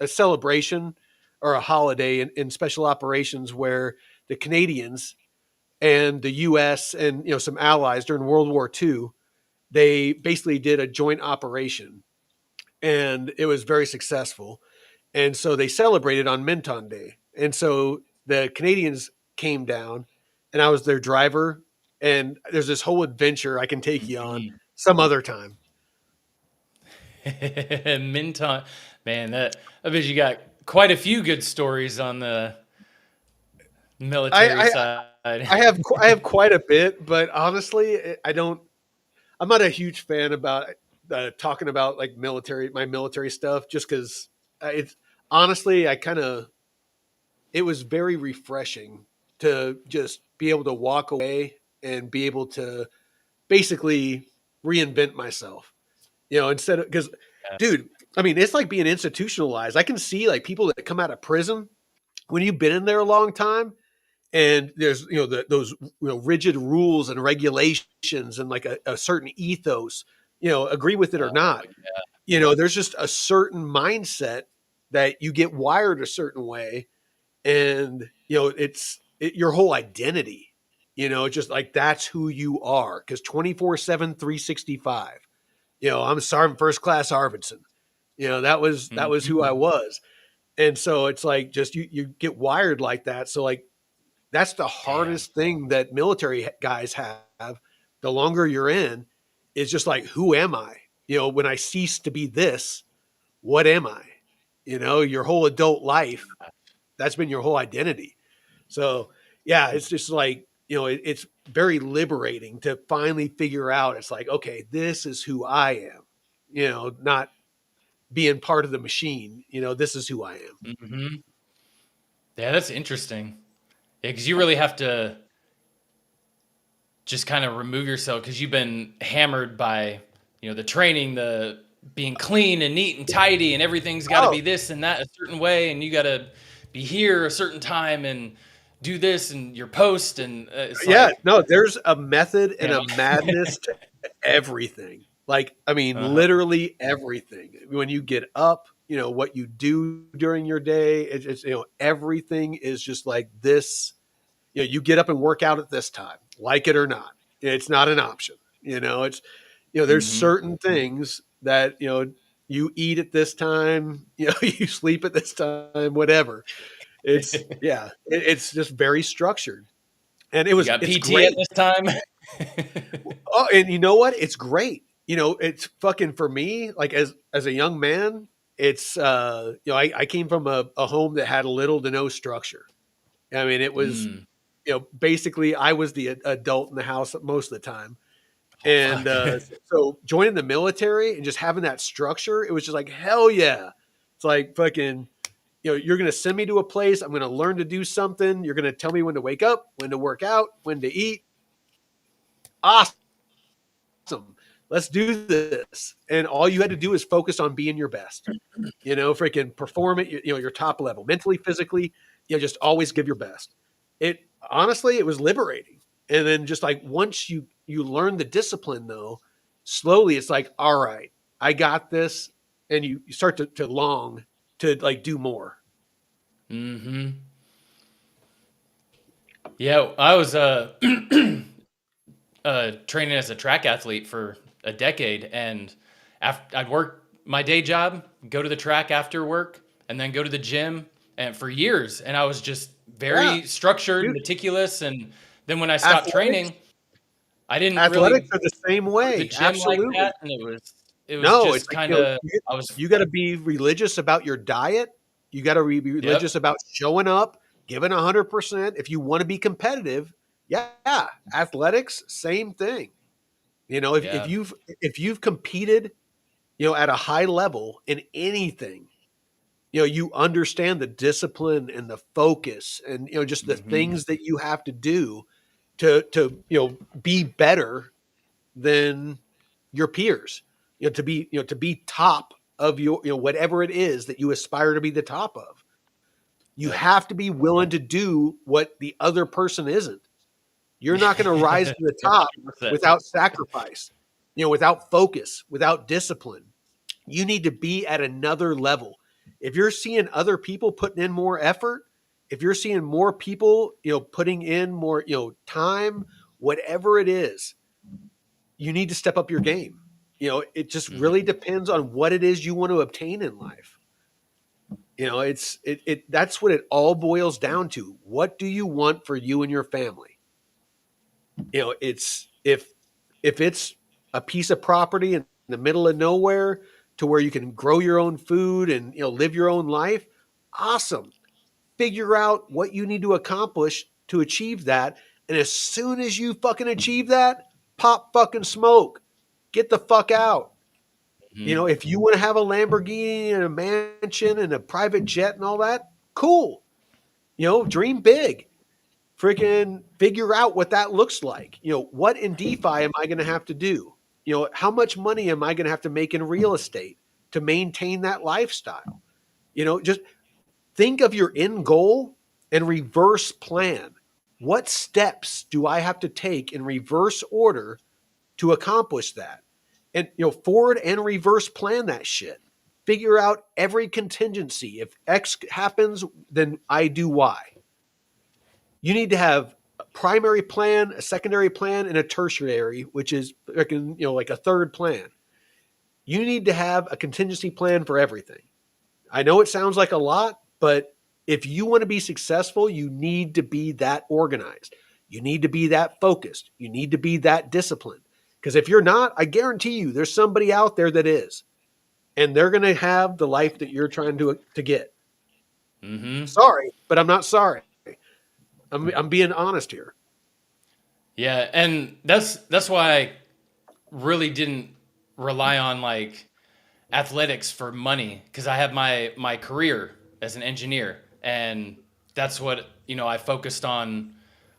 celebration or a holiday in special operations where the Canadians and the U.S. and some allies during World War II, they basically did a joint operation, and it was very successful. And so they celebrated on Minton Day, and so the Canadians came down, and I was their driver. And there's this whole adventure I can take you on Mhm. some other time. Minton, man, that I bet you got quite a few good stories on the I, military I side. I have quite a bit, but honestly, I don't. I'm not a huge fan about talking about like my military stuff, just because it's honestly, I kind of it was very refreshing to just be able to walk away and be able to basically reinvent myself. Instead of because, dude, I mean, it's like being institutionalized. I can see like people that come out of prison when you've been in there a long time and there's those rigid rules and regulations and like a certain ethos, agree with it or Oh, not, there's just a certain mindset that you get wired a certain way, and your whole identity, just like that's who you are, because 24/7 365, I'm Sergeant First Class Arvidsson. That was who I mhm. was. And so it's like just you get wired like that. So like that's the Damn. hardest thing that military guys have. The longer you're in, is just like, who am I? When I cease to be this, what am I? Your whole adult life, that's been your whole identity. So yeah, it's just like it's very liberating to finally figure out. It's like, okay, this is who I am, not being part of the machine. This is who I am. Hmm. Yeah, that's interesting. Yeah, because you really have to just kind of remove yourself because you've been hammered by, the training, the being clean and neat and tidy, and everything's got to Oh, be this and that a certain way, and you got to be here a certain time and do this and your post, and it's yeah, like, no, there's a method and yeah. a madness to everything. Like, I mean, Uh-huh. literally everything. When you get up, what you do during your day, it's everything is just like this. You get up and work out at this time, like it or not. It's not an option. It's there's Hmm. certain things that you eat at this time, you sleep at this time, whatever. It's just very structured, and You got it's PT at great. this time. Oh, and you know what? It's great. It's fucking for me. Like as a young man, it's I came from a home that had little to no structure. I mean, it was Mm. basically I was the adult in the house most of the time, Oh and fuck. so joining the military and just having that structure, it was just like hell yeah. It's like fucking. You're going to send me to a place. I'm going to learn to do something. You're going to tell me when to wake up, when to work out, when to eat. Awesome. Let's do this. And all you had to do is focus on being your best. Freaking perform at your top level, mentally, physically. Just always give your best. It honestly, it was liberating. And then just like once you learn the discipline, though, slowly it's like, all right, I got this, and you start to long to like do more. Hmm. Yeah, I was training as a track athlete for a decade, and I'd work my day job, go to the track after work, and then go to the gym, and for years. And I was just Yeah, very structured, dude. meticulous. And then when I stopped Athletics, training, I didn't athletics really are the same go to the way. gym like Absolutely. that, and it was No, it's just like kind of you, I was. you got to be religious about your diet. You got to be religious Yep. about showing up, giving 100%. If you want to be competitive, yeah, athletics, same thing. If Yeah. you've competed, at a high level in anything, you understand the discipline and the focus and just the Hmm. things that you have to do to be better than your peers. To be top of your whatever it is that you aspire to be the top of. You Yep. have to be willing to do what the other person isn't. You're not going to rise to the top 100%. without sacrifice, without focus, without discipline. You need to be at another level. If you're seeing other people putting in more effort, if you're seeing more people, putting in more, time, whatever it is, you need to step up your game. It just really Hmm. depends on what it is you want to obtain in life. That's what it all boils down to. What do you want for you and your family? It's if it's a piece of property in the middle of nowhere to where you can grow your own food and live your own life, awesome. Figure out what you need to accomplish to achieve that, and as soon as you fucking achieve that, pop fucking smoke. Get the fuck out. Hmm. If you want to have a Lamborghini and a mansion and a private jet and all that, cool. Dream big. Freaking figure out what that looks like. What in DeFi am I going to have to do? How much money am I going to have to make in real estate to maintain that lifestyle? Just think of your end goal and reverse plan. What steps do I have to take in reverse order to accomplish that? And forward and reverse plan that shit. Figure out every contingency. If X happens, then I do Y. You need to have a primary plan, a secondary plan, and a tertiary, which is like a third plan. You need to have a contingency plan for everything. I know it sounds like a lot, but if you want to be successful, you need to be that organized. You need to be that focused. You need to be that disciplined. Because if you're not, I guarantee you there's somebody out there that is. And they're going to have the life that you're trying to get. Hmm. Sorry, but I'm not sorry. I'm being honest here. Yeah, and that's why I really didn't rely on like athletics for money because I have my career as an engineer, and that's what I focused on,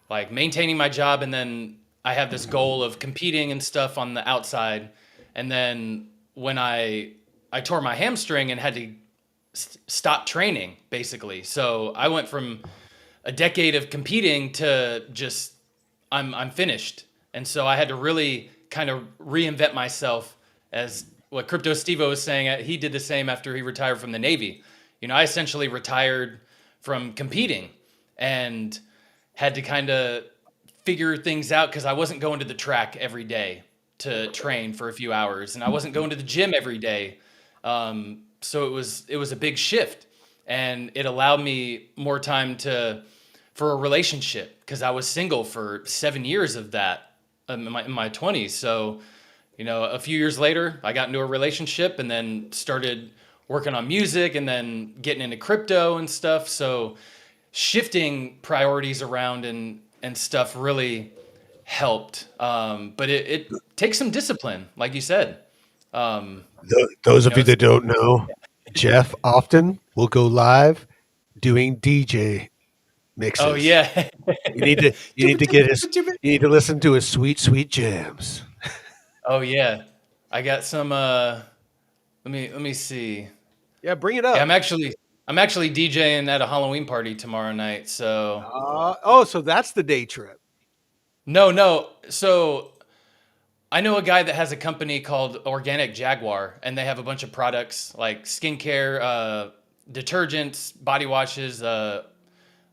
like maintaining my job, and then I have this goal of competing and stuff on the outside, and then when I tore my hamstring and had to stop training basically, so I went from a decade of competing to just I'm finished. And so I had to really kind of reinvent myself as what Crypto Stevo was saying. He did the same after he retired from the Navy. I essentially retired from competing and had to kind of figure things out because I wasn't going to the track every day to train for a few hours, and I wasn't going to the gym every day. So it was a big shift, and it allowed me more time for a relationship because I was single for 7 years of that in my 20s. So, a few years later, I got into a relationship and then started working on music and then getting into crypto and stuff. So, shifting priorities around and stuff really helped. But it takes some discipline, like you said. Those of you It's that don't know, Jeff often will go live doing DJ oh mixes. yeah. You need to get his you need to listen to his sweet jams. Oh yeah. I got some let me see. Yeah, bring it Yeah, up. I'm actually DJing at a Halloween party tomorrow night. So So that's the day trip. no, no. So I know a guy that has a company called Organic Jaguar, and they have a bunch of products like skincare, detergents, body washes,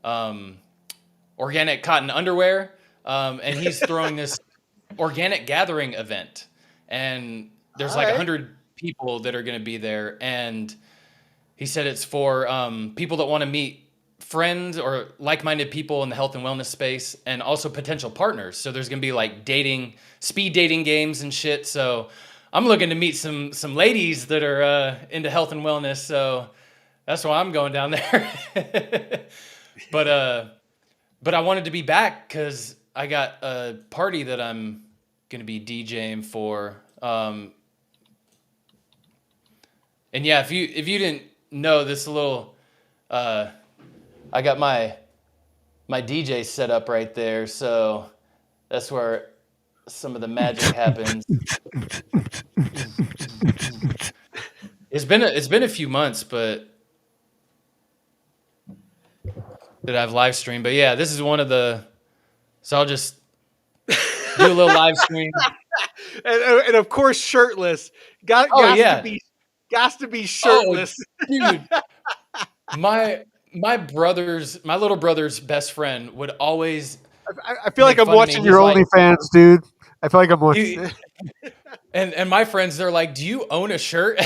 um, organic cotton underwear, and he's throwing this organic gathering event, and there's All like a right. hundred people that are going to be there, and he said it's for people that want to meet friends or like-minded people in the health and wellness space, and also potential partners. So there's gonna be like speed dating games and shit. So I'm looking to meet some ladies that are into health and wellness. So that's why I'm going down there. but but I wanted to be back because I got a party that I'm gonna be DJing for. And yeah, if you didn't know this little, uh, I got my DJ set up right there, so that's where some of the magic happens. It's been a few months, but that I've live streamed. But yeah, this is one of the. So I'll just do a little live stream. And of course shirtless. Oh yeah. Got to be Oh, shirtless. dude, my little brother's best friend would always I feel like make I'm fun of me. watching your He's like, OnlyFans, dude. I feel like I'm he, watching. and my friends, they're like, "Do you own a shirt?"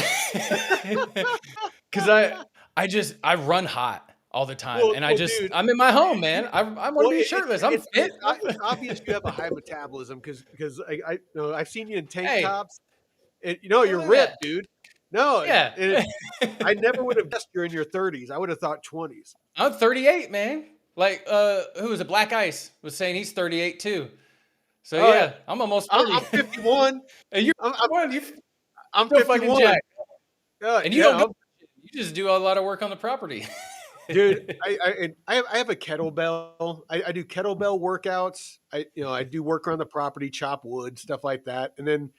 Because I run hot all the time, and Dude. I'm in my home, man. I want to Well, be shirtless. I'm fit. it's obvious you have a high metabolism because I you know, I've seen you in tank Hey, tops. And you're look at that. ripped, dude. No, Yeah, I never would have guessed you're in your 30s. I would have thought 20s. I'm 38, man. Like, who was it? Black Ice was saying he's 38 too. So Oh, yeah. yeah, I'm almost 40. I'm 51. And you're I'm, I'm, one. You I'm still fucking 51. jacked, and you don't Yeah, go. You just do a lot of work on the property. dude. I have a kettlebell. I do kettlebell workouts. I do work around the property, chop wood, stuff like that. And then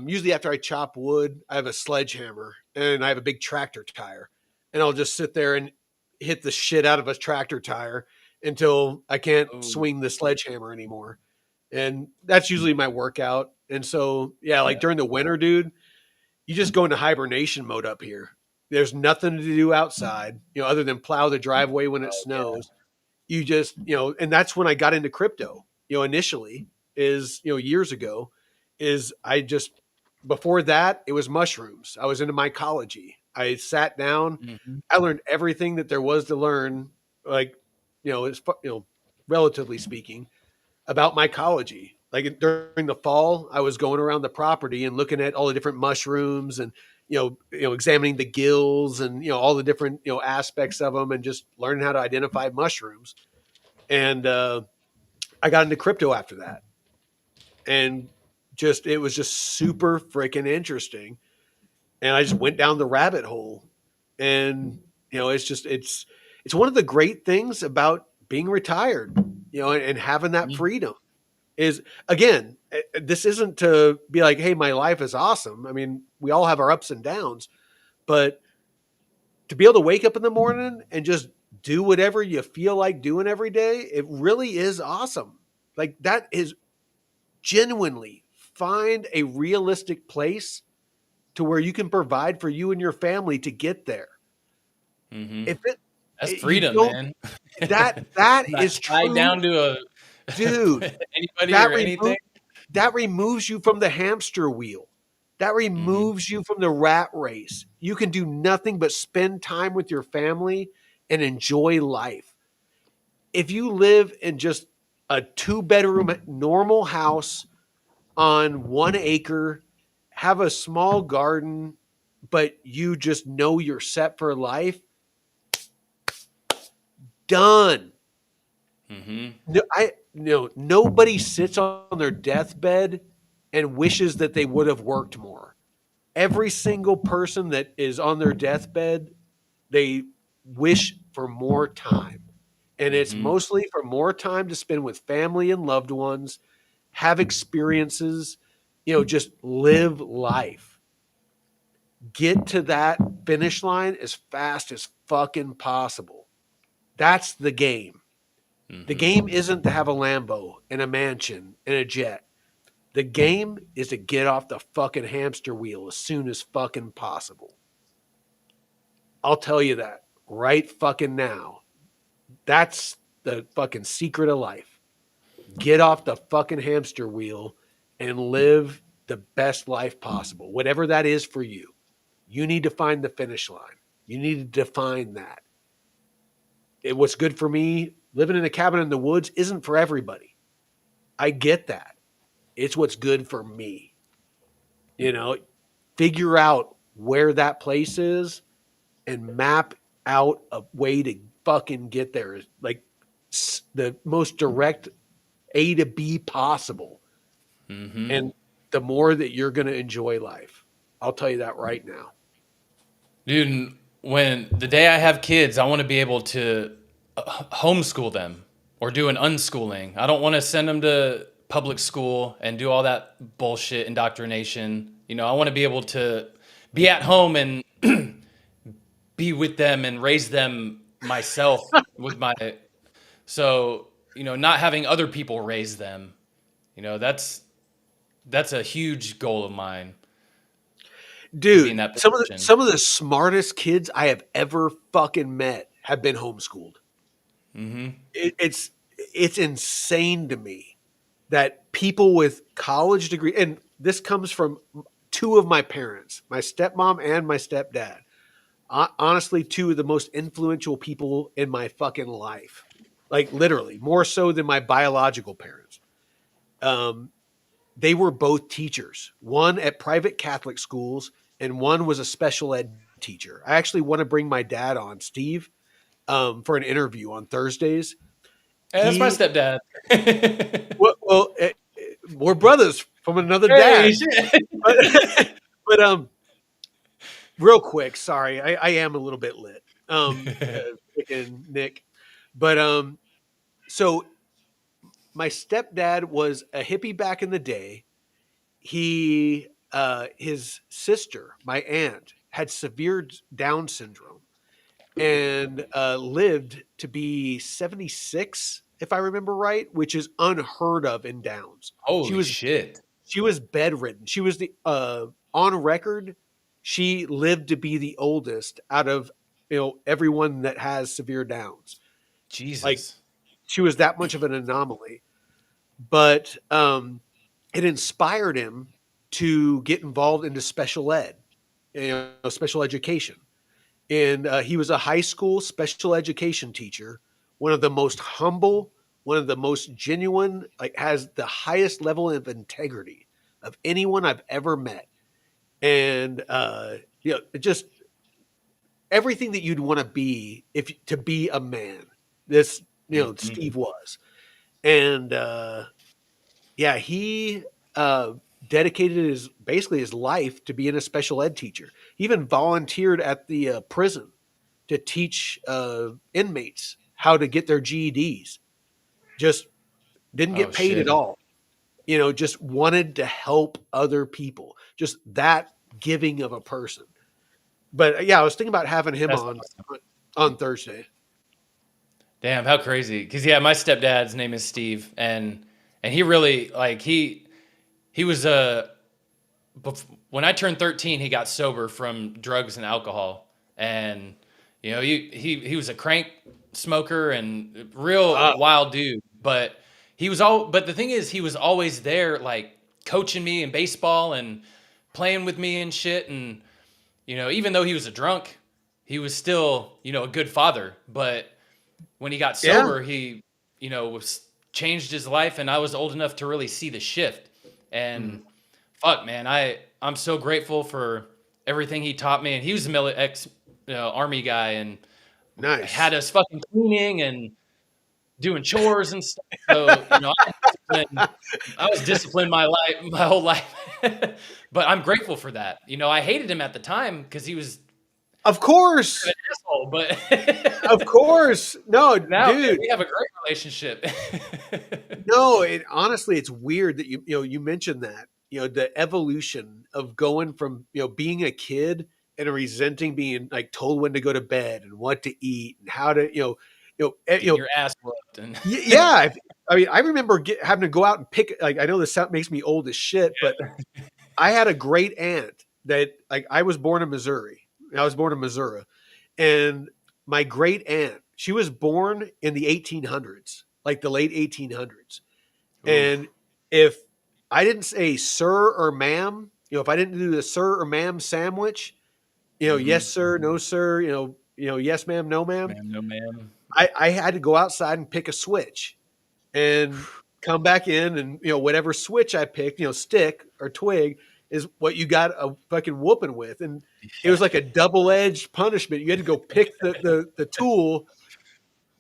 usually after I chop wood, I have a sledgehammer and I have a big tractor tire, and I'll just sit there and hit the shit out of a tractor tire until I can't Oh, swing the sledgehammer anymore. And that's usually my workout. And so, yeah, like during the winter, dude, you just go into hibernation mode up here. There's nothing to do outside, other than plow the driveway when it yeah. snows. You just, and that's when I got into crypto, initially is, years ago, is I just, before that, it was mushrooms. I was into mycology. I sat down, Mhm. I learned everything that there was to learn, like, it's, relatively speaking, about mycology. Like during the fall, I was going around the property and looking at all the different mushrooms and examining the gills and all the different aspects of them and just learning how to identify mushrooms. And I got into crypto after that, and it was just super freaking interesting. And I just went down the rabbit hole, and it's one of the great things about being retired, and having that Mhm. freedom is, again, this isn't to be like, hey, my life is awesome. I mean, we all have our ups and downs, but to be able to wake up in the morning and just do whatever you feel like doing every day, it really is awesome. Like, that is genuinely, find a realistic place to where you can provide for you and your family to get there. Mhm. If it, That's you freedom, don't, man. that Not is tied true, down to a dude. anybody That or remove anything. that removes you from the hamster wheel. That Mhm. removes you from the rat race. You can do nothing but spend time with your family and enjoy life. If you live in just a 2-bedroom normal house on 1 acre, have a small garden, but you just know you're set for life, done. Mhm. Nobody sits on their deathbed and wishes that they would have worked more. Every single person that is on their deathbed, they wish for more time. And it's Mhm. mostly for more time to spend with family and loved ones, have experiences, just live life. Get to that finish line as fast as fucking possible. That's the game. The Mhm. game isn't to have a Lambo and a mansion and a jet. The game is to get off the fucking hamster wheel as soon as fucking possible. I'll tell you that right fucking now. That's the fucking secret of life. Get off the fucking hamster wheel and live the best life possible, whatever that is for you. You need to find the finish line. You need to define that. What's good for me, living in a cabin in the woods, isn't for everybody. I get that. It's what's good for me. You know, Figure out where that place is and map out a way to fucking get there. Like, the most direct A to B possible. Mhm. And the more that you're going to enjoy life. I'll tell you that right now. Dude, when the day I have kids, I want to be able to homeschool them or do an unschooling. I don't want to send them to public school and do all that bullshit indoctrination. I want to be able to be at home and be with them and raise them myself with my so, not having other people raise them. That's a huge goal of mine to be in Dude, that some of the position. some of the smartest kids I have ever fucking met have been homeschooled. Mhm. It's insane to me that people with college degree, and this comes from two of my parents, my stepmom and my stepdad. Honestly, two of the most influential people in my fucking life. Like, literally, more so than my biological parents. Um, they were both teachers, one at private Catholic schools, and one was a special ed teacher. I actually want to bring my dad on, Steve, for an interview on Thursdays. Hey, that's my He, stepdad. we're brothers from another Hey, dad. shit. But, but real quick, sorry, I am a little bit lit, freaking Nick. But so my stepdad was a hippie back in the day. His sister, my aunt, had severe Down syndrome and lived to be 76, if I remember right, which is unheard of in Downs. She Holy was shit. she was bedridden. She was the on record. She lived to be the oldest out of everyone that has severe Downs. Like, Jesus. she was that much of an anomaly. But it inspired him to get involved into special ed, special education. And he was a high school special education teacher, one of the most humble, one of the most genuine, like, has the highest level of integrity of anyone I've ever met. And just everything that you'd want to be, if to be a man. This Mhm. Steve was. and yeah, he uh, dedicated his life to being a special ed teacher. He even volunteered at the prison to teach inmates how to get their GEDs. Just didn't Oh get paid at shit. all. You know, just wanted to help other people. Just that giving of a person. But yeah, I was thinking about having him That's awesome. on Thursday. Damn, how crazy. Cause yeah, my stepdad's name is Steve, and he really like he was when I turned 13, he got sober from drugs and alcohol, and you know he was a crank smoker and real Wow. wild dude. But the thing is, he was always there, like coaching me in baseball and playing with me and shit. And you know, even though he was a drunk, he was still a good father. But when he got Yeah. sober, he was changed his life, and I was old enough to really see the shift. Mm. And fuck, man, I'm so grateful for everything he taught me. And he was a ex army guy, and Nice. had us fucking cleaning and doing chores and stuff. So I was disciplined my whole life. But I'm grateful for that. I hated him at the time because he was Of an course. asshole. But Of course. No, now, man, dude. we have a great relationship. No, honestly, it's weird that you mentioned that. You know, the evolution of going from, being a kid and resenting being like told when to go to bed and what to eat and how to, Getting your ass whooped and yeah. I mean, I remember having to go out and pick, like, I know this sound makes me old as shit, but I had a great aunt that, like, I was born in Missouri. I was born in Missouri. And my great aunt, she was born in the 1800s, like the late 1800s. oof. And if I didn't say sir or ma'am, if I didn't do the sir or ma'am sandwich, Hmm. yes sir, no sir, yes ma'am, no ma'am, Ma'am, no ma'am. I had to go outside and pick a switch and come back in, and whatever switch I picked, stick or twig, is what you got a fucking whooping with. And it Yeah. was like a double-edged punishment. You had to go pick the tool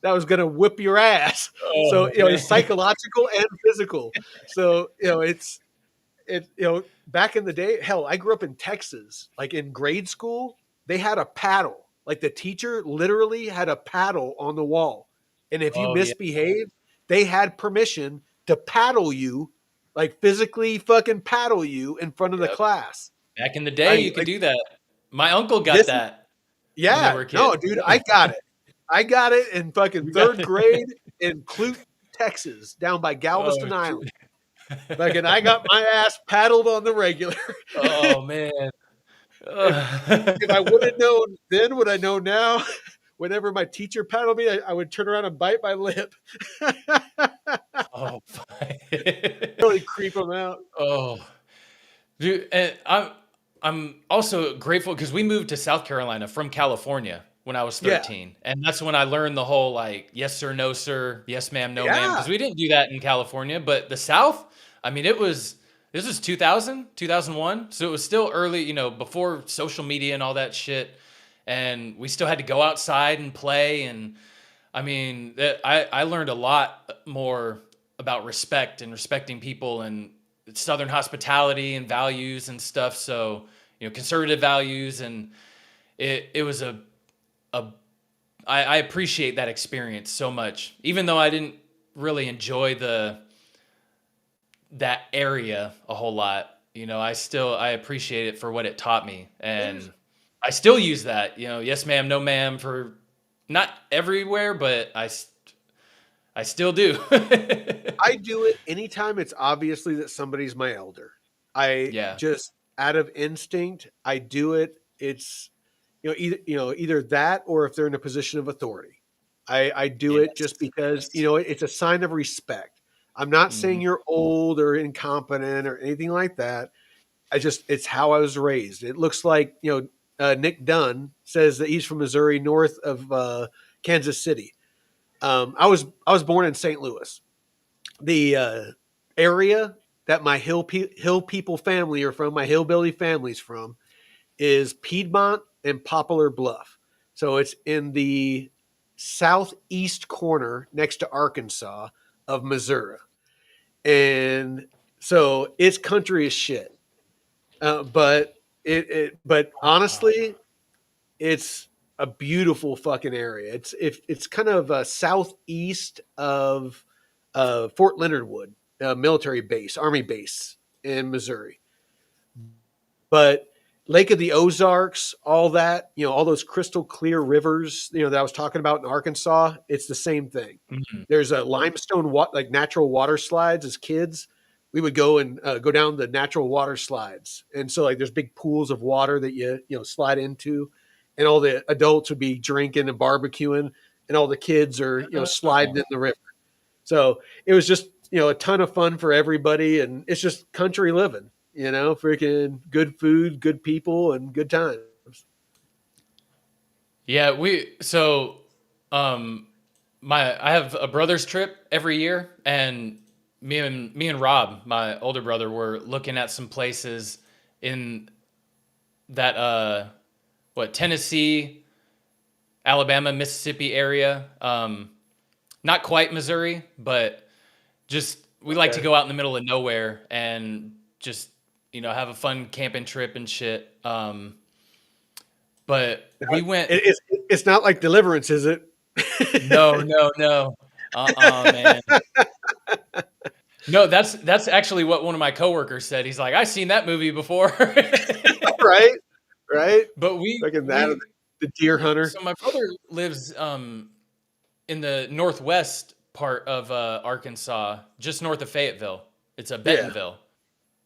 that was going to whip your ass. So Oh man. it's psychological and physical. So back in the day, hell, I grew up in Texas. Like in grade school, they had a paddle. Like the teacher literally had a paddle on the wall. And if you Oh yeah. misbehaved, they had permission to paddle you, like physically fucking paddle you in front of the Yep. class. Back in the day, I you could like do that. My uncle got this. that when they Yeah, were kids. no, dude, I got it. I got it in fucking You got third it. grade in Clute, Texas, down by Oh Galveston Island. shit. Fucking, I got my ass paddled on the regular. Oh man. if if I would Ugh. have known then what I know now, whenever my teacher paddled me, I would turn around and bite my lip. Oh, fuck. Really creep them out. Oh, dude, and I'm also grateful because we moved to South Carolina from California when I was Yeah, 13, and that's when I learned the whole like yes sir, no sir, yes ma'am, no ma'am, yeah, because we didn't do that in California, but the South, I mean, this was 2000, 2001, so it was still early, before social media and all that shit, and we still had to go outside and play, and I mean, I learned a lot more about respect and respecting people and Southern hospitality and values and stuff. So, conservative values, and it was a I appreciate that experience so much, even though I didn't really enjoy that area a whole lot. I appreciate it for what it taught me, there's and I still use that. Yes ma'am, no ma'am for not everywhere, but I still do. I do it anytime it's obviously that somebody's my elder. I Yeah. just, out of instinct, I do it. It's either that, or if they're in a position of authority. I do it just Yes. because Yes. it's a sign of respect. I'm not saying Mhm. you're old or incompetent or anything like that. It's how I was raised. It looks like Nick Dunn says that he's from Missouri, north of Kansas City. I was born in St. Louis. The area that my hill people family are from, my hillbilly family's from, is Piedmont and Poplar Bluff. So it's in the southeast corner next to Arkansas, of Missouri, and so it's country as shit. But but honestly, it's a beautiful fucking area. It's kind of southeast of Fort Leonard Wood, military base, army base in Missouri. But Lake of the Ozarks, all that, all those crystal clear rivers, that I was talking about in Arkansas, it's the same thing. Mhm. There's a limestone, like natural water slides. As kids, we would go and go down the natural water slides, and so like there's big pools of water that you slide into, and all the adults would be drinking and barbecuing, and all the kids are sliding in the river. So it was just a ton of fun for everybody, and it's just country living. Freaking good food, good people, and good times. Yeah, um I have a brother's trip every year, and me and Rob, my older brother, were looking at some places in that Tennessee, Alabama, Mississippi area. Not quite Missouri, but just we like to Okay. go out in the middle of nowhere and just have a fun camping trip and shit. But we went. It's not like Deliverance, is it? No, no, no. Man. No, that's actually what one of my coworkers said. He's like, "I've seen that movie before." Right, right. But we Fucking that, we the Deer Hunter. so my brother lives in the northwest part of Arkansas, just north of Fayetteville. It's a Yeah. Bentonville,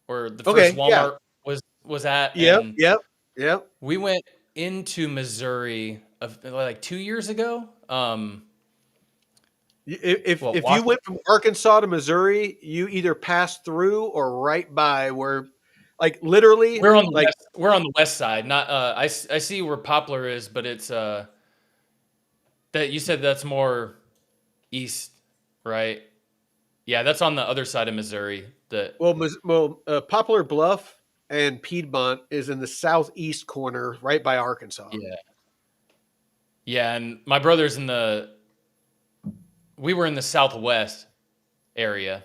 where the first Okay. Yeah. Walmart was at, Yep. and Yep. Yep. we went into Missouri like 2 years ago. If you Walk. went from Arkansas to Missouri, you either passed through or right by where, like literally, We're on the like west. We're on the west side. Not. I see where Poplar is, but it's that you said that's more east, right? Yeah, that's on the other side of Missouri. Poplar Bluff and Piedmont is in the southeast corner, right by Arkansas. Yeah, yeah, and my brother's we were in the southwest area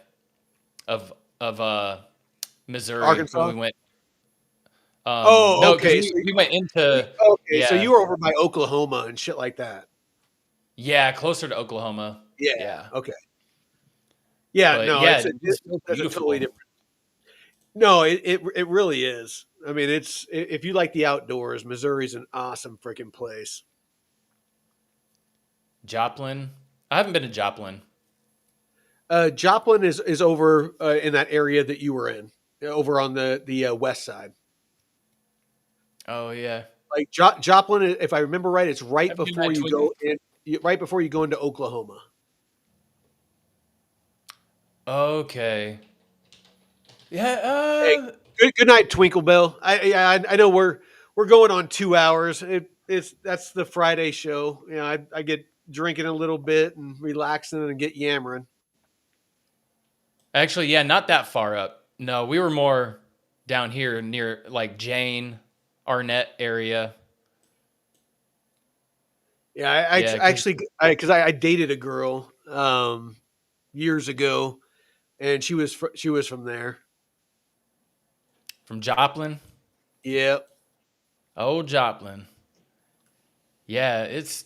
of Missouri when Arkansas. we went. Oh, No, because okay. we went into Okay, so yeah, you were over by Oklahoma and shit like that. yeah, closer to Oklahoma. Yeah. Yeah, Okay. Yeah. but No, yeah, it's so that's a totally beautiful. different. No, it really is. I mean, if you like the outdoors, Missouri's an awesome freaking place. Joplin. I haven't been to Joplin. Joplin is over in that area that you were in, over on the west side. Oh yeah, Like Joplin, if I remember right, it's right have you been before at you Twiggy? go in, right before you go into Oklahoma. Okay. Yeah. Hey, good night, Twinkle Bell. I know we're going on 2 hours. That's the Friday show. I get drinking a little bit and relaxing and get yammering. Actually, yeah, not that far up. No, we were more down here near like Jane, Arnett area. Yeah, Yeah, because I dated a girl years ago, and she was from there. from Joplin. Yep. Oh, Joplin. Yeah, it's.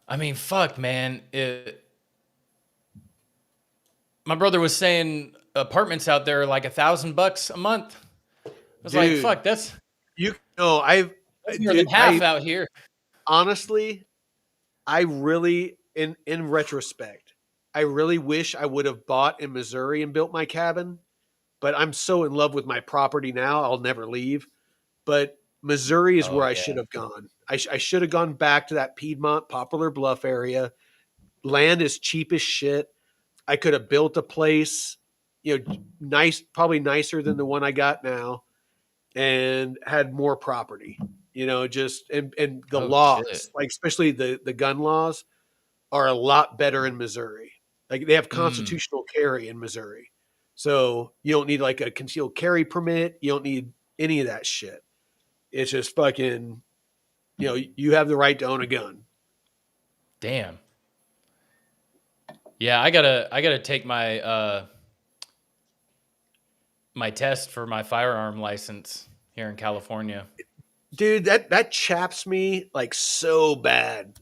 I mean, fuck, man. My brother was saying apartments out there are like $1,000 a month. I was like, Dude, fuck, that's that's more than dude, half out here. honestly, I really, in retrospect, I really wish I would have bought in Missouri and built my cabin. But I'm so in love with my property now, I'll never leave. But Missouri is Oh where I yeah. should have gone. I should have gone back to that Piedmont, Poplar Bluff area. Land is cheap as shit. I could have built a place, nice, probably nicer than the one I got now, and had more property. Just and the Oh shit. laws, like especially the gun laws, are a lot better in Missouri. Like they have Mm. constitutional carry in Missouri. So you don't need like a concealed carry permit. You don't need any of that shit. It's just fucking, you have the right to own a gun. Damn. Yeah, I gotta take my test for my firearm license here in California. Dude, that chaps me like so bad.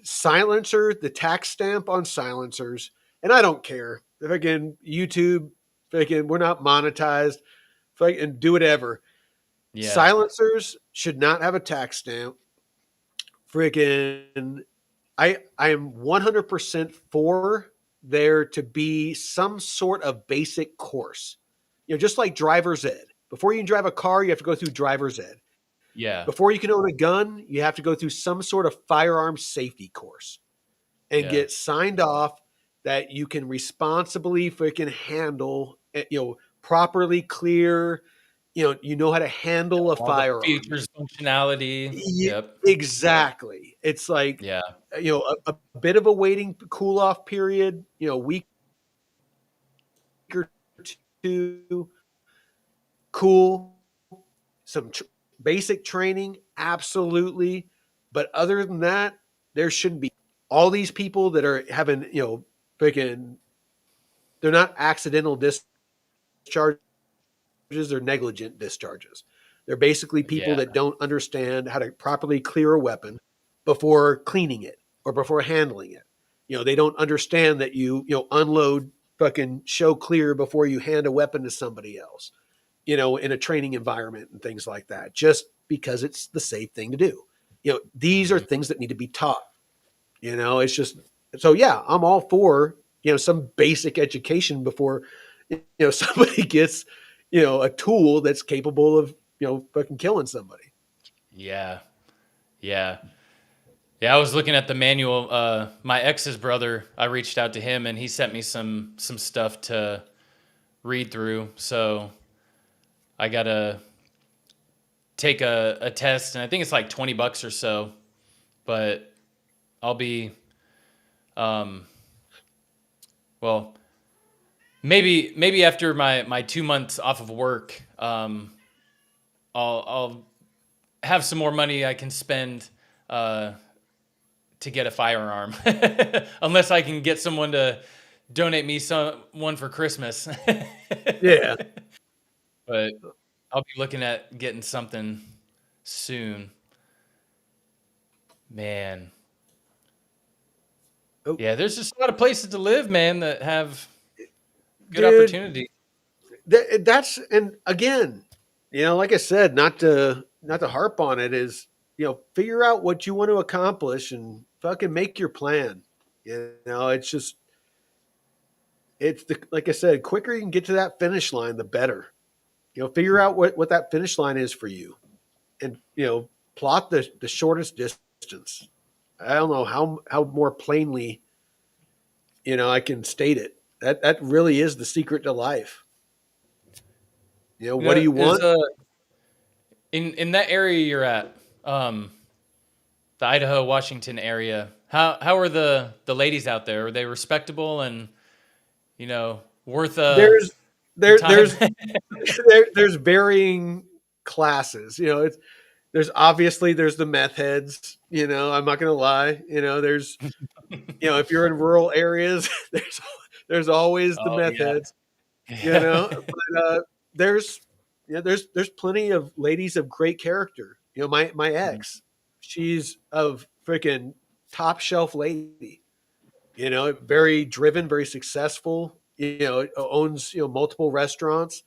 Silencer, the tax stamp on silencers, and I don't care. If again, YouTube, again, we're not monetized. If I can do whatever. Yeah. Silencers should not have a tax stamp. Freaking, I am 100% for there to be some sort of basic course. Just like driver's ed. Before you can drive a car, you have to go through driver's ed. Yeah. Before you can own a gun, you have to go through some sort of firearm safety course and Yeah. get signed off that you can responsibly freaking handle, properly clear, you know how to handle a All the firearm. features, functionality. Yep. Exactly. It's like, Yeah. a bit of a waiting cool off period, a week or two, cool, some basic training, absolutely. But other than that, there shouldn't be all these people that are having, freaking, they're not accidental discharges, they're negligent discharges. They're basically people Yeah. that don't understand how to properly clear a weapon before cleaning it or before handling it. They don't understand that unload, fucking show clear before you hand a weapon to somebody else, in a training environment and things like that, just because it's the safe thing to do. These are Mhm. things that need to be taught. It's just, so yeah, I'm all for, some basic education before, somebody gets, a tool that's capable of, fucking killing somebody. Yeah. Yeah. Yeah, I was looking at the manual. My ex's brother, I reached out to him and he sent me some stuff to read through. So I gotta take a test, and I think it's like $20 or so. But I'll be, um, well, maybe after my 2 months off of work, I'll have some more money I can spend to get a firearm, unless I can get someone to donate me one for Christmas. Yeah. But I'll be looking at getting something soon. Man. Oh, Yeah, there's just a lot of places to live, man, that have good dude, opportunity. that's, and again, like I said, not to harp on it, is, figure out what you want to accomplish and fucking make your plan. It's just, like I said, quicker you can get to that finish line, the better. Figure out what that finish line is for you, and plot the shortest distance. I don't know how more plainly, I can state it. That really is the secret to life. You What do know, you is want? in that area you're at, the Idaho, Washington area, how are the ladies out there? Are they respectable and, worth There's the there time? there's there's varying classes. There's the meth heads. I'm not gonna lie. There's, if you're in rural areas, there's always the Oh meth yeah. heads. Yeah. But there's there's plenty of ladies of great character. My ex, she's of freaking top shelf lady. Very driven, very successful. Owns multiple restaurants.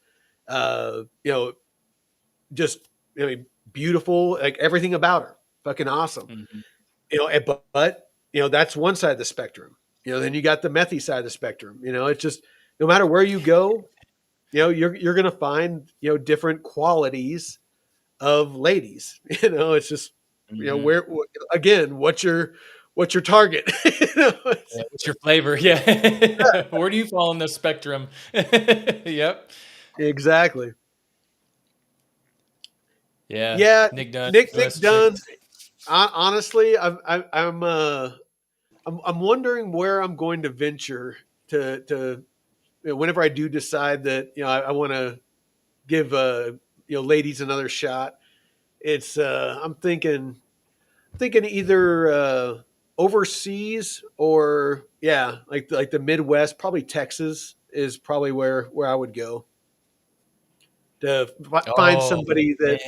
Uh, you know, just, beautiful, like everything about her, fucking awesome. Mhm. But that's one side of the spectrum. Then you got the methy side of the spectrum. It's just, no matter where you go, you're gonna find, different qualities of ladies. It's just, Mhm. where, again, what's your target? Yeah, what's your flavor? Yeah. Where do you fall on the spectrum? Yep. Exactly. Yeah. Yeah, Nick Dunn, Nick US Dunn. chicks. Honestly, I'm wondering where I'm going to venture to whenever I do decide that, I want to give, ladies another shot. It's I'm thinking either. overseas or yeah, like the Midwest, probably Texas is probably where I would go to find Oh somebody that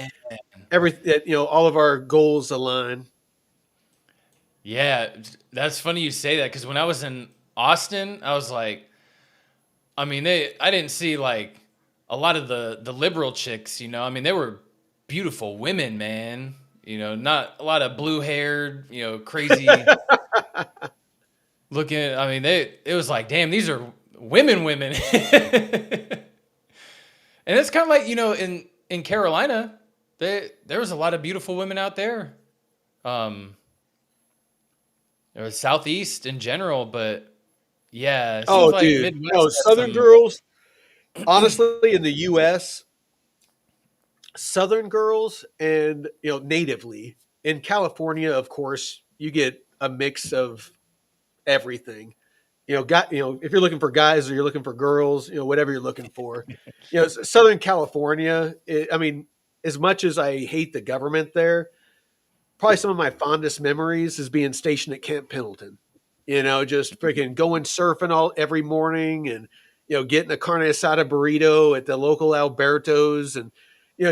man. all of our goals align. Yeah, that's funny you say that because when I was in Austin, I was like, I mean, I didn't see like a lot of the liberal chicks, you know. I mean, they were beautiful women, man. You know, not a lot of blue haired, you know, crazy looking. I mean, it was like, damn, these are women. And it's kind of like, you know, in Carolina, there was a lot of beautiful women out there. Um, there was Southeast in general, but yeah, it seems Oh, like dude, no, Midwest has Southern some. girls. Honestly, in the U.S., Southern girls and natively in California, of course, you get a mix of everything. If you're looking for guys or you're looking for girls, whatever you're looking for. Southern California. I mean, as much as I hate the government there, probably some of my fondest memories is being stationed at Camp Pendleton. Just freaking going surfing every morning, and getting a carne asada burrito at the local Alberto's, and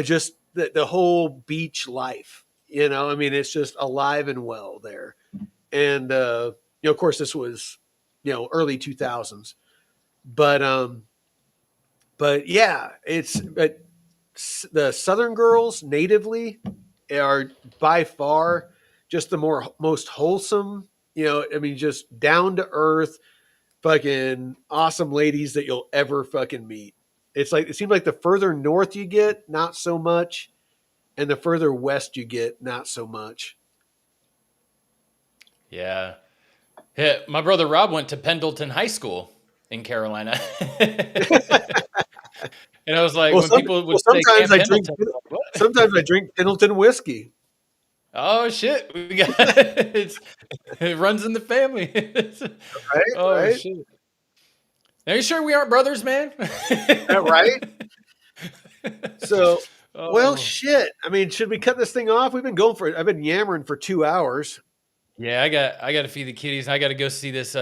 just the whole beach life. I mean, it's just alive and well there. And of course, this was early 2000s, but yeah, but the Southern girls natively are by far just the most wholesome. I mean, just down to earth, fucking awesome ladies that you'll ever fucking meet. It seems like the further north you get, not so much, and the further west you get, not so much. Yeah. Yeah, my brother Rob went to Pendleton High School in Carolina. And I was like, Well, when people would say sometimes Camp I drink. Pendleton, I was like, what? Sometimes I drink Pendleton whiskey. Oh shit, we got it runs in the family. Right, Oh right, shit. Are you sure we aren't brothers, man? right. So, well, Oh. shit. I mean, should we cut this thing off? We've been going for it. I've been yammering for 2 hours. Yeah, I got to feed the kitties. I got to go see this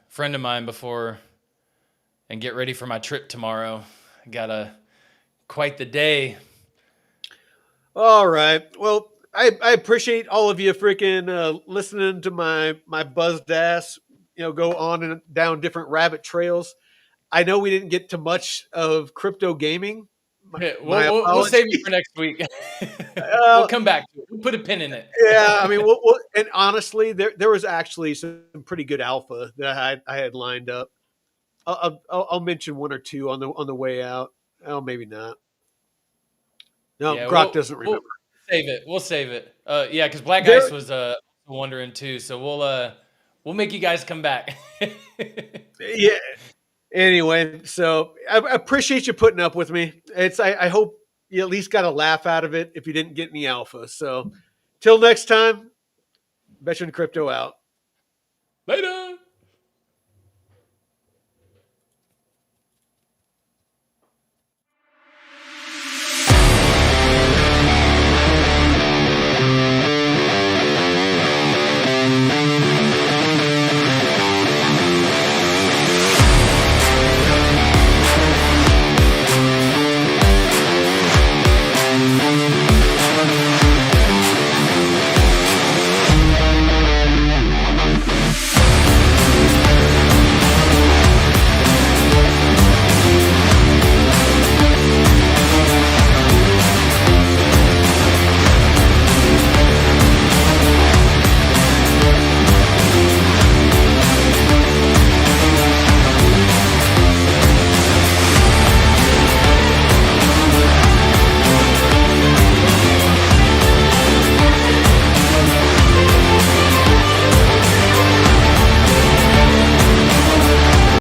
friend of mine before and get ready for my trip tomorrow. I got to quite the day. All right. Well, I appreciate all of you freaking listening to my buzzed ass, go on and down different rabbit trails. I know we didn't get to much of crypto gaming. Yeah, My we'll save apologies. it for next week. We'll Uh, come back to it. We'll put a pin in it. yeah, I mean, and honestly, there was actually some pretty good alpha that I had lined up. I'll mention one or two on the way out. Oh, maybe not. No, Yeah, Grok doesn't we'll remember. save it. We'll save it. Yeah, because Black There, Ice was wondering too. So we'll make you guys come back. yeah. Anyway, so I appreciate you putting up with me. I hope you at least got a laugh out of it if you didn't get any alpha. So till next time, Veteran Crypto out.